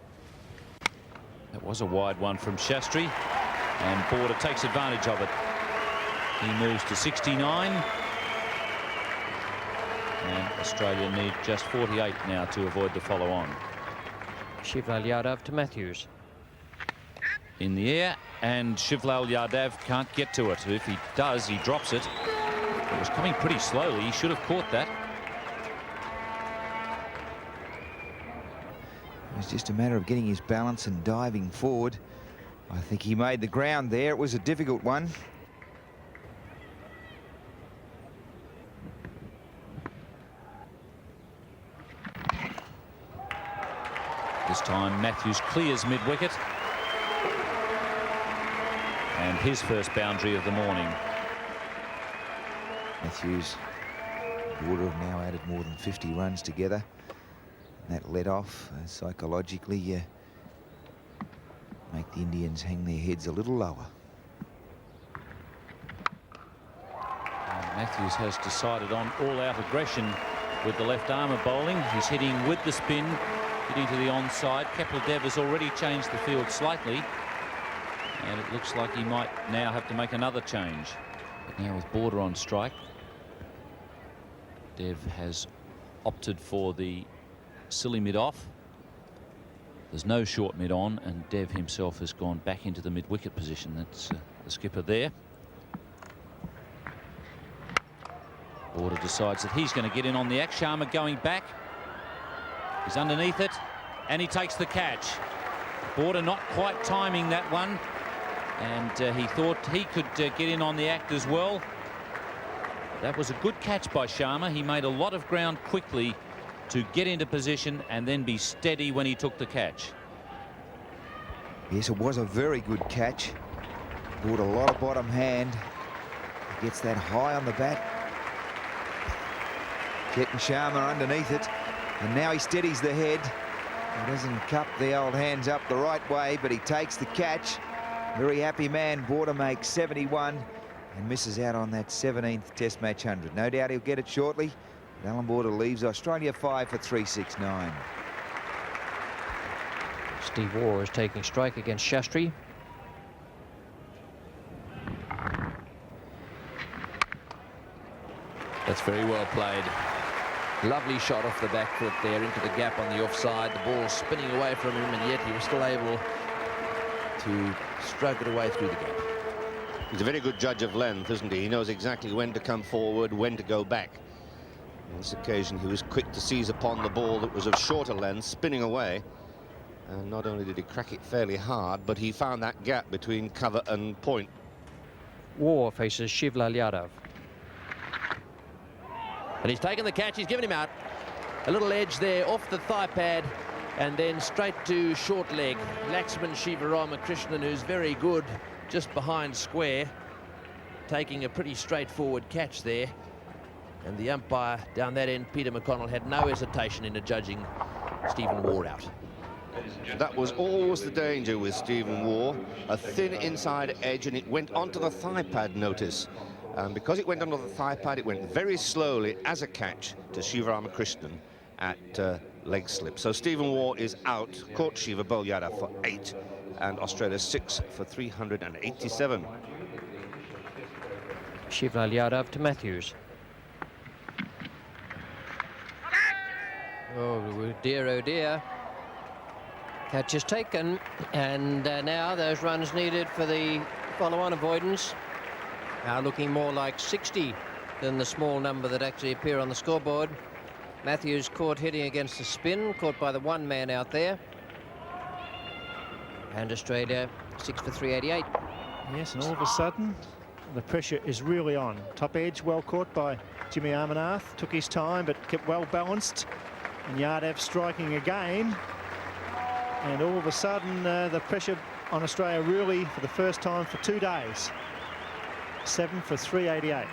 That was a wide one from Shastri, and Border takes advantage of it. He moves to 69, and Australia need just 48 now to avoid the follow-on. Shivlal Yadav to Matthews. In the air, and Shivlal Yadav can't get to it. If he does, he drops it. It was coming pretty slowly. He should have caught that. It was just a matter of getting his balance and diving forward. I think he made the ground there. It was a difficult one. This time Matthews clears mid-wicket, and his first boundary of the morning. Matthews and Border have now added more than 50 runs together. And that let off psychologically make the Indians hang their heads a little lower. And Matthews has decided on all-out aggression with the left armour bowling. He's hitting with the spin, hitting to the onside. Kapil Dev has already changed the field slightly, and it looks like he might now have to make another change. But now with Border on strike, Dev has opted for the silly mid-off. There's no short mid-on, and Dev himself has gone back into the mid-wicket position. That's the skipper there. Border decides that he's going to get in on the act. Sharma going back. He's underneath it, and he takes the catch. Border not quite timing that one, and he thought he could get in on the act as well. That was a good catch by Sharma. He made a lot of ground quickly to get into position and then be steady when he took the catch. Yes, it was a very good catch. Brought a lot of bottom hand. He gets that high on the bat. Getting Sharma underneath it. And now he steadies the head. He doesn't cup the old hands up the right way, but he takes the catch. Very happy man. Border makes 71 and misses out on that 17th Test match 100. No doubt he'll get it shortly. But Alan Border leaves Australia 5 for 369. Steve Waugh is taking strike against Shastri. That's very well played. Lovely shot off the back foot there into the gap on the offside. The ball spinning away from him, and yet he was still able to stroke it away through the gap. He's a very good judge of length, isn't he? He knows exactly when to come forward, when to go back. On this occasion, he was quick to seize upon the ball that was of shorter length, spinning away. And not only did he crack it fairly hard, but he found that gap between cover and point. Waugh faces Shivlal Yadav. And he's taken the catch. He's given him out. A little edge there off the thigh pad, and then straight to short leg. Laxman Sivaramakrishnan, who's very good just behind square, taking a pretty straightforward catch there. And the umpire down that end, Peter McConnell, had no hesitation in adjudging Stephen Waugh out. That was always the danger with Stephen Waugh. A thin inside edge, and it went onto the thigh pad, notice. And because it went onto the thigh pad, it went very slowly as a catch to Sivaramakrishnan at leg slip. So Stephen Waugh is out. Caught Shiva Bolyada for 8, and Australia 6 for 387. Shivlal Yadav to Matthews. Oh dear. Catch is taken, and now those runs needed for the follow-on avoidance are looking more like 60 than the small number that actually appear on the scoreboard. Matthews caught hitting against the spin, caught by the one man out there. And Australia 6 for 388. Yes, and all of a sudden, the pressure is really on. Top edge, well caught by Jimmy Amarnath. Took his time, but kept well balanced. And Yadav striking again. And all of a sudden, the pressure on Australia really, for the first time for 2 days. 7 for 388.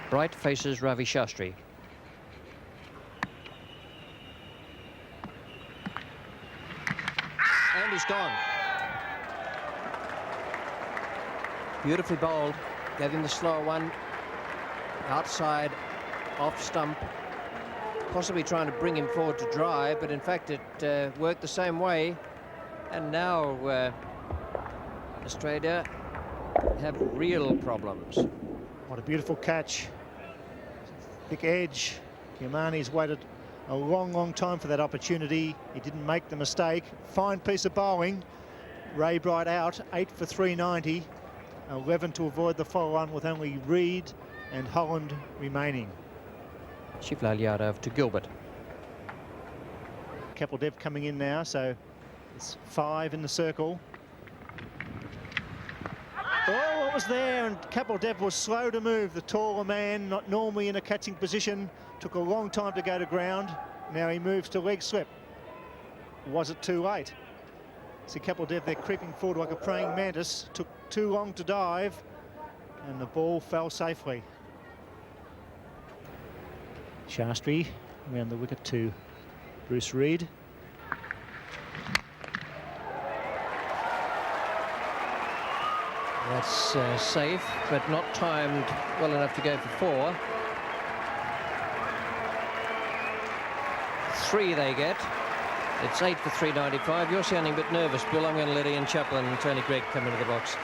Bright faces Ravi Shastri. And he's gone. Beautifully bowled. Gave him the slower one. Outside, off stump. Possibly trying to bring him forward to drive, but in fact it worked the same way. And now Australia have real problems. What a beautiful catch. Thick edge. Kiamani's waited a long time for that opportunity. He didn't make the mistake. Fine piece of bowling. Ray Bright out, 8 for 390. 11 to avoid the follow-on with only Reid and Holland remaining. Shivlal Yadav to Gilbert. Kapil Dev coming in now, so it's 5 in the circle. Oh, what was there? And Kapil Dev was slow to move. The taller man, not normally in a catching position, took a long time to go to ground. Now he moves to leg slip. Was it too late? See Kapil Dev there creeping forward like a praying mantis. Took too long to dive, and the ball fell safely. Shastri around the wicket to Bruce Reid. That's safe, but not timed well enough to go for 4. 3 they get. It's 8 for 395. You're sounding a bit nervous, Bill. I'm going to let Ian Chaplin and Tony Greig come into the box.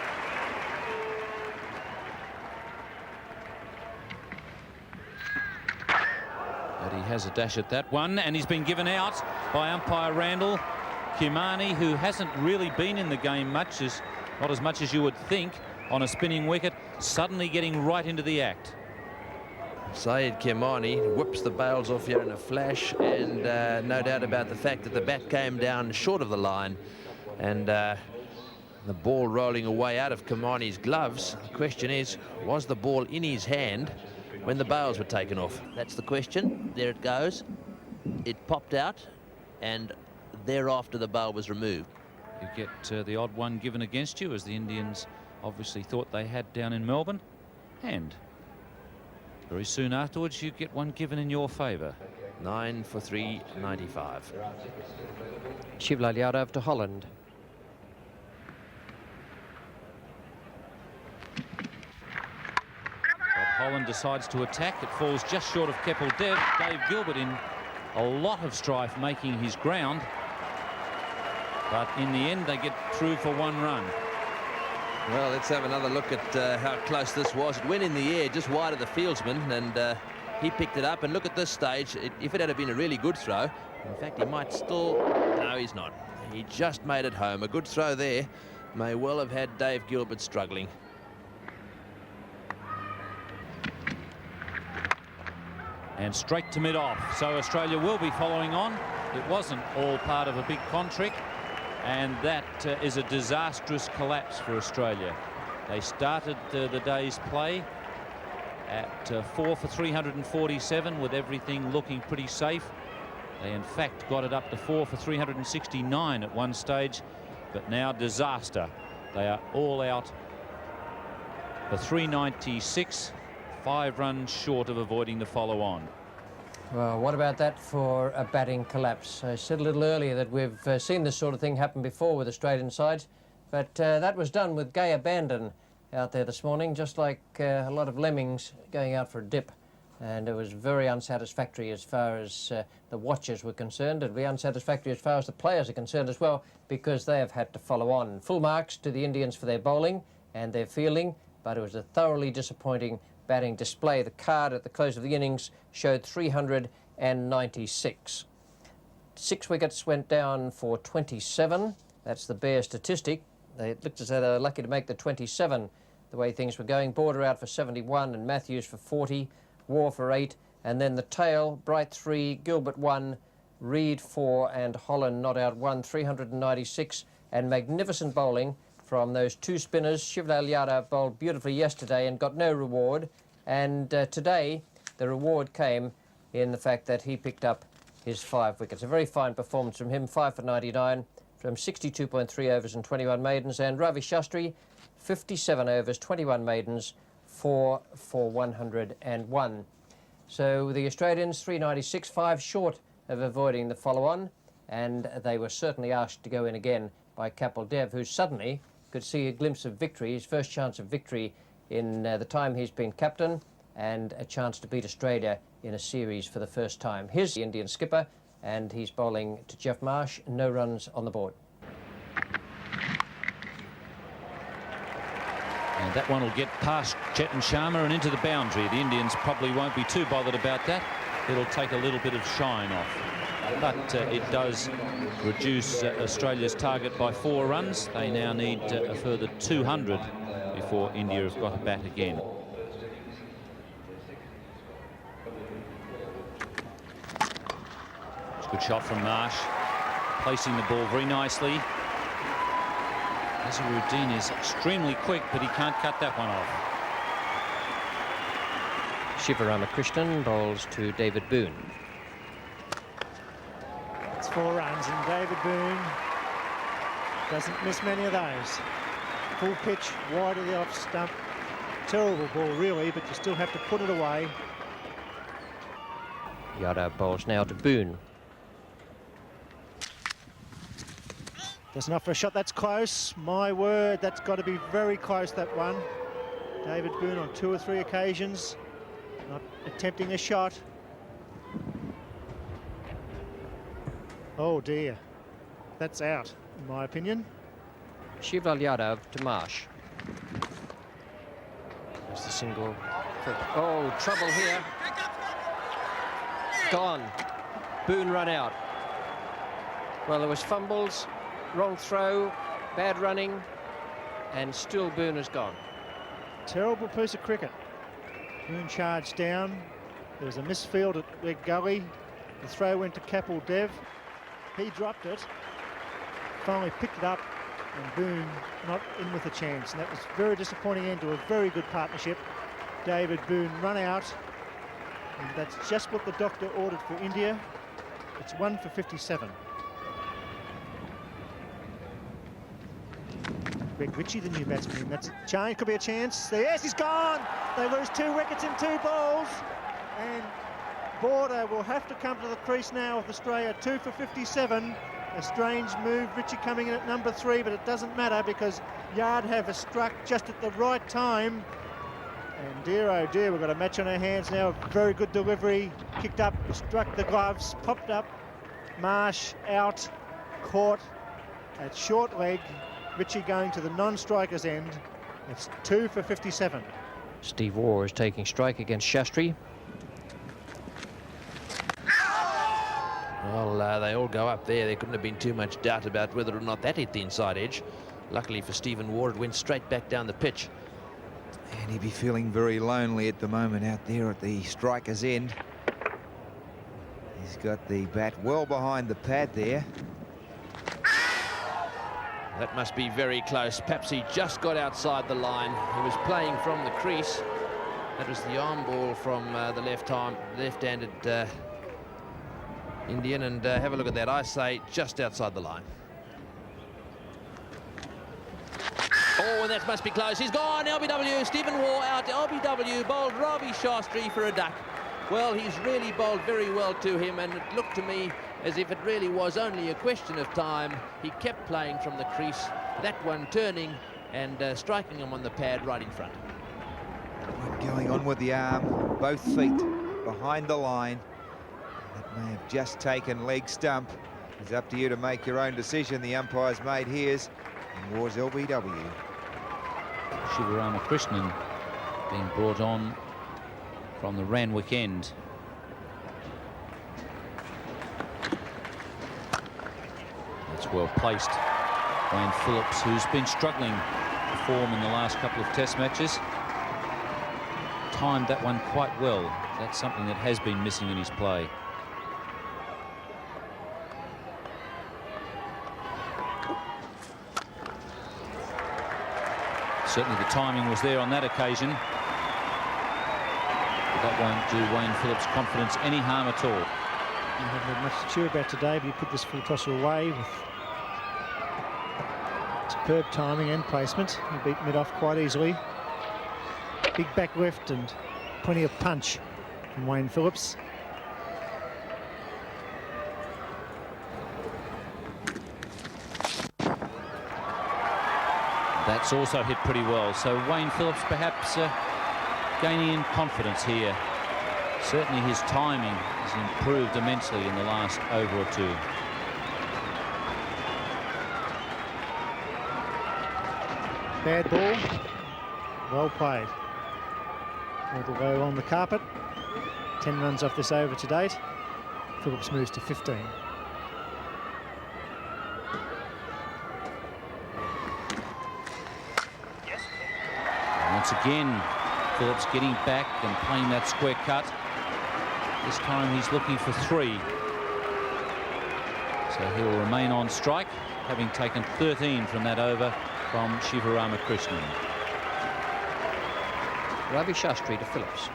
But he has a dash at that one, and he's been given out by umpire Randall. Kimani, who hasn't really been in the game much, not as much as you would think, on a spinning wicket, suddenly getting right into the act. Saeed Kimani whips the bails off here in a flash, and no doubt about the fact that the bat came down short of the line, and the ball rolling away out of Kimani's gloves. The question is, was the ball in his hand when the bails were taken off? That's the question. There it goes. It popped out, and thereafter the bail was removed. You get the odd one given against you, as the Indians obviously thought they had down in Melbourne, and very soon afterwards you get one given in your favour. 9 for 395. Shivlal Yadav to Holland. Bob Holland decides to attack. It falls just short of Kapil Dev. Dave Gilbert in a lot of strife making his ground, but in the end they get through for one run. Well, let's have another look at how close this was. It went in the air just wide of the fieldsman, and he picked it up. And look at this stage. If it had been a really good throw, in fact, he might still... No, he's not. He just made it home. A good throw there may well have had Dave Gilbert struggling. And straight to mid-off. So Australia will be following on. It wasn't all part of a big con-trick, and that is a disastrous collapse for Australia. They started the day's play at 4 for 347 with everything looking pretty safe. They in fact got it up to 4 for 369 at one stage, but now disaster. They are all out for 396, 5 runs short of avoiding the follow-on. Well, what about that for a batting collapse? I said a little earlier that we've seen this sort of thing happen before with Australian sides, but that was done with gay abandon out there this morning, just like a lot of lemmings going out for a dip. And it was very unsatisfactory as far as the watchers were concerned. It'd be unsatisfactory as far as the players are concerned as well, because they have had to follow on. Full marks to the Indians for their bowling and their fielding, but it was a thoroughly disappointing batting display. The card at the close of the innings showed 396. 6 wickets went down for 27. That's the bare statistic. It looked as though they were lucky to make the 27 the way things were going. Border out for 71 and Matthews for 40, War for 8, and then the tail, Bright 3, Gilbert 1, Reed 4, and Holland not out 1, 396, and magnificent bowling from those two spinners. Shivlal Yadav bowled beautifully yesterday and got no reward, and today the reward came in the fact that he picked up his 5 wickets. A very fine performance from him, 5 for 99 from 62.3 overs and 21 maidens, and Ravi Shastri 57 overs, 21 maidens, 4 for 101. So the Australians 396, 5 short of avoiding the follow-on, and they were certainly asked to go in again by Kapil Dev, who suddenly could see a glimpse of victory, his first chance of victory in the time he's been captain, and a chance to beat Australia in a series for the first time. Here's the Indian skipper, and he's bowling to Geoff Marsh. No runs on the board. And that one will get past Chetan Sharma and into the boundary. The Indians probably won't be too bothered about that. It'll take a little bit of shine off. But it does reduce Australia's target by 4 runs. They now need a further 200 before India have got a bat again. It's a good shot from Marsh, placing the ball very nicely. Azharuddin is extremely quick, but he can't cut that one off. Shivaramakrishnan bowls to David Boone. It's 4 runs, and David Boone doesn't miss many of those. Full pitch, wide of the off stump. Terrible ball, really, but you still have to put it away. Yadav bowls now to Boone. That's enough for a shot. That's close. My word, that's got to be very close, that one. David Boone on 2 or 3 occasions, not attempting a shot. Oh dear, that's out, in my opinion. Shivlal Yadav to Marsh. There's the single. Oh, trouble here. Gone. Boone run out. Well, there was fumbles, wrong throw, bad running, and still Boone is gone. Terrible piece of cricket. Boone charged down. There was a misfield at Red Gully. The throw went to Kapil Dev. He dropped it. Finally picked it up, and Boone not in with a chance. And that was a very disappointing end to a very good partnership. David Boone run out. And that's just what the doctor ordered for India. It's 1 for 57. Greg Ritchie, the new batsman. That's a change, could be a chance. Yes, he's gone. They lose 2 wickets in 2 balls. And Border will have to come to the crease now with Australia. 2 for 57. A strange move, Ritchie coming in at number 3, but it doesn't matter because Yard have struck just at the right time. And dear, oh dear, we've got a match on our hands now. Very good delivery, kicked up, struck the gloves, popped up. Marsh out, caught at short leg. Ritchie going to the non-striker's end. It's 2 for 57. Steve Waugh is taking strike against Shastri. Well, they all go up there. There couldn't have been too much doubt about whether or not that hit the inside edge. Luckily for Stephen Waugh, it went straight back down the pitch. And he'd be feeling very lonely at the moment out there at the striker's end. He's got the bat well behind the pad there. That must be very close. Perhaps he just got outside the line. He was playing from the crease. That was the arm ball from the left-handed Indian. And have a look at that. I say just outside the line. Oh, and that must be close. He's gone. LBW. Stephen Waugh out. LBW bowled Ravi Shastri for a duck. Well, he's really bowled very well to him, and it looked to me as if it really was only a question of time. He kept playing from the crease, that one turning and striking him on the pad right in front. Going on with the arm, both feet behind the line. That may have just taken leg stump. It's up to you to make your own decision. The umpire's made his, and Waugh's LBW. Shivarama Krishnan being brought on from the Randwick end. That's well placed. Wayne Phillips, who's been struggling to form in the last couple of test matches, timed that one quite well. That's something that has been missing in his play. Certainly the timing was there on that occasion. But that won't do Wayne Phillips' confidence any harm at all. You haven't had much to cheer about today, but you put this full tosser away with superb timing and placement. He beat mid off quite easily. Big back lift and plenty of punch from Wayne Phillips. That's also hit pretty well. So Wayne Phillips perhaps gaining in confidence here. Certainly his timing has improved immensely in the last over or two. Bad ball. Well played. All the way along the carpet. 10 runs off this over to date. Phillips moves to 15. Once again, Phillips getting back and playing that square cut. This time he's looking for 3. So he'll remain on strike, having taken 13 from that over from Shivarama Krishnan. Ravi Shastri to Phillips.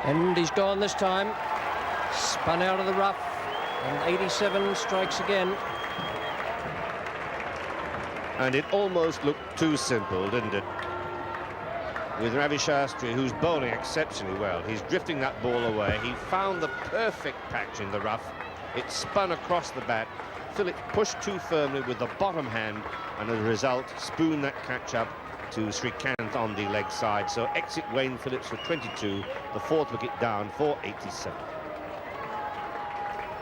And he's gone this time. Spun out of the rough. And 87 strikes again. And it almost looked too simple, didn't it? With Ravi Shastri, who's bowling exceptionally well. He's drifting that ball away. He found the perfect patch in the rough. It spun across the bat. Phillips pushed too firmly with the bottom hand, and as a result, spooned that catch up to Srikanth on the leg side. So exit Wayne Phillips for 22, the 4th wicket down for 87.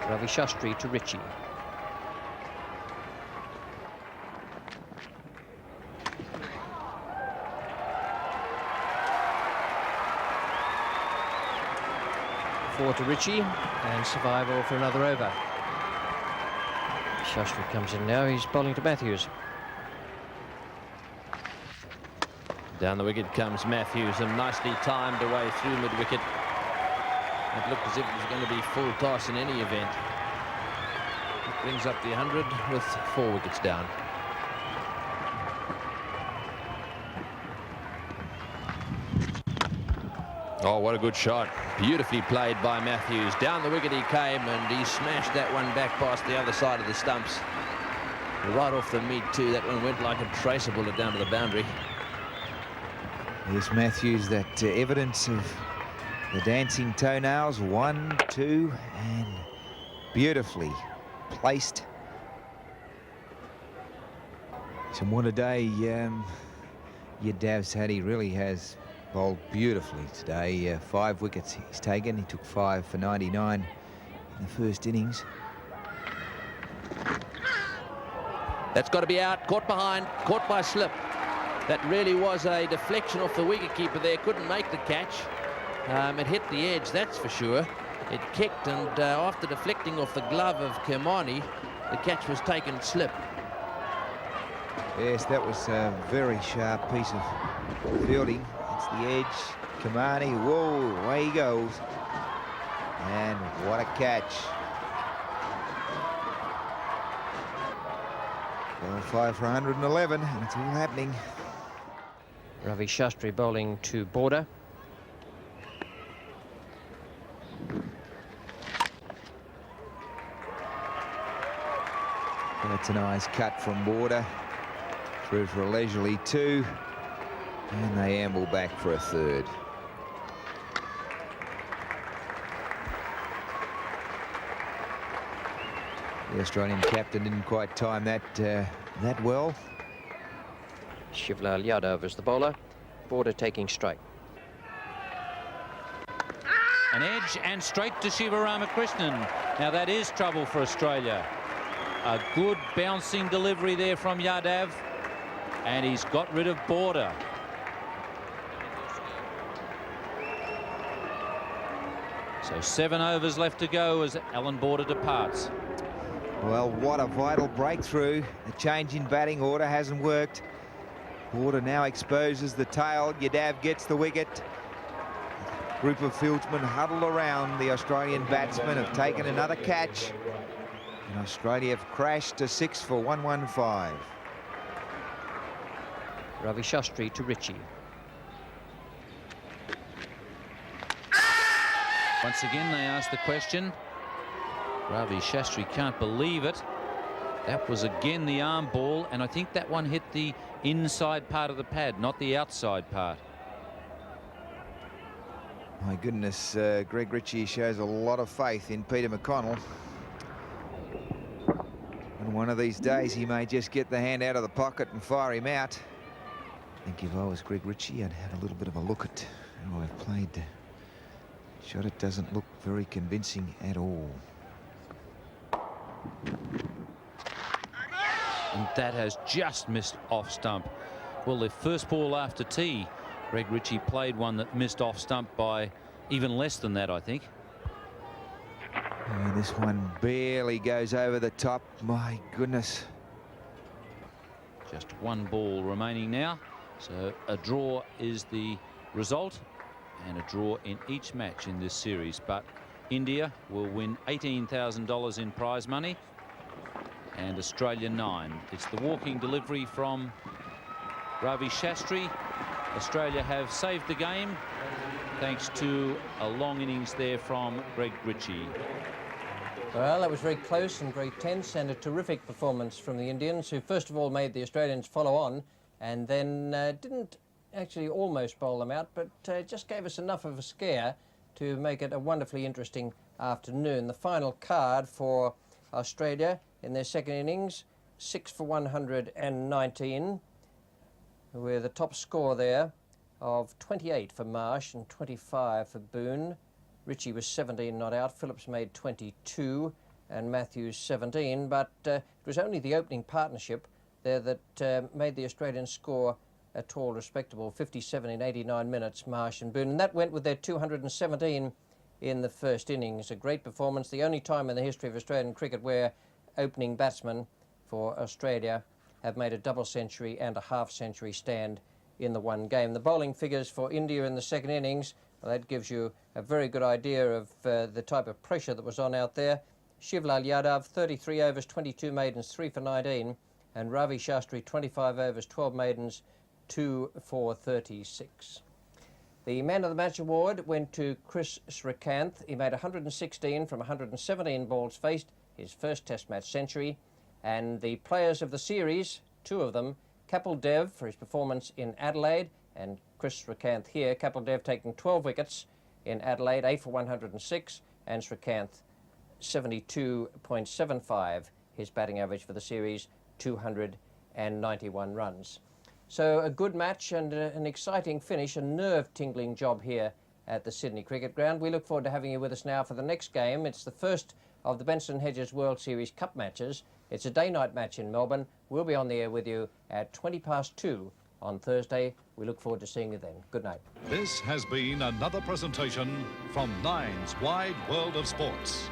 Ravi Shastri to Ritchie. 4 to Ritchie, and survival for another over. Shastri comes in now. He's bowling to Matthews. Down the wicket comes Matthews, and nicely timed away through mid-wicket. It looked as if it was going to be full toss in any event. It brings up the 100 with 4 wickets down. Oh, what a good shot. Beautifully played by Matthews. Down the wicket he came, and he smashed that one back past the other side of the stumps. Right off the meat too. That one went like a tracer bullet down to the boundary. Here's Matthews, that evidence of the dancing toenails. 1, 2, and beautifully placed. So what a day Yadav Sadie really has bowled beautifully today. 5 wickets he's taken. He took 5 for 99 in the first innings. That's got to be out. Caught behind. Caught by slip. That really was a deflection off the wicketkeeper there. Couldn't make the catch. It hit the edge, that's for sure. It kicked, and after deflecting off the glove of Kermani, the catch was taken slip. Yes, that was a very sharp piece of fielding. It's the edge. Kermani, whoa, away he goes. And what a catch. Well, 5 for 111, and it's all happening. Ravi Shastri bowling to Border. That's a nice cut from Border. Through for a leisurely 2. And they amble back for a 3rd. The Australian captain didn't quite time that well. Shivlal Yadav is the bowler. Border taking straight. An edge and straight to Shiva Ramakrishnan. Now that is trouble for Australia. A good bouncing delivery there from Yadav, and he's got rid of Border. So 7 overs left to go as Alan Border departs. Well, what a vital breakthrough. The change in batting order hasn't worked. Border now exposes the tail. Yadav gets the wicket. Group of fieldsmen huddled around the Australian batsmen, have taken another catch. And Australia have crashed to 6 for 115. Ravi Shastri to Ritchie. Once again, they ask the question. Ravi Shastri can't believe it. That was again the arm ball, and I think that one hit the inside part of the pad, not the outside part. My goodness, Greg Ritchie shows a lot of faith in Peter McConnell. And one of these days he may just get the hand out of the pocket and fire him out. I think if I was Greg Ritchie, I'd have a little bit of a look at how I've played the shot. It doesn't look very convincing at all. And that has just missed off stump. Well, their first ball after tea, Greg Ritchie played one that missed off stump by even less than that, I think. And this one barely goes over the top. My goodness. Just 1 ball remaining now. So a draw is the result, and a draw in each match in this series. But India will win $18,000 in prize money, and Australia 9. It's the walking delivery from Ravi Shastri. Australia have saved the game thanks to a long innings there from Greg Ritchie. Well, that was very close and very tense, and a terrific performance from the Indians, who first of all made the Australians follow on, and then didn't actually almost bowl them out, but just gave us enough of a scare to make it a wonderfully interesting afternoon. The final card for Australia in their second innings, 6 for 119, with a top score there of 28 for Marsh and 25 for Boone. Ritchie was 17 not out, Phillips made 22 and Matthews 17, but it was only the opening partnership there that made the Australian score a tall, respectable 57 in 89 minutes, Marsh and Boone, and that went with their 217 in the first innings. A great performance, the only time in the history of Australian cricket where opening batsmen for Australia have made a double century and a half century stand in the one game. The bowling figures for India in the second innings, well, that gives you a very good idea of the type of pressure that was on out there. Shivlal Yadav, 33 overs, 22 maidens, 3 for 19, and Ravi Shastri, 25 overs, 12 maidens, 2 for 36. The Man of the Match award went to Chris Srikanth. He made 116 from 117 balls faced, his first Test match century. And the players of the series, 2 of them, Kapil Dev for his performance in Adelaide, and Chris Srikanth here. Kapil Dev taking 12 wickets in Adelaide, 8 for 106, and Srikanth 72.75, his batting average for the series, 291 runs. So a good match and an exciting finish, a nerve-tingling job here at the Sydney Cricket Ground. We look forward to having you with us now for the next game. It's the first of the Benson Hedges World Series Cup matches. It's a day-night match in Melbourne. We'll be on the air with you at 2:20 on Thursday. We look forward to seeing you then. Good night. This has been another presentation from Nine's Wide World of Sports.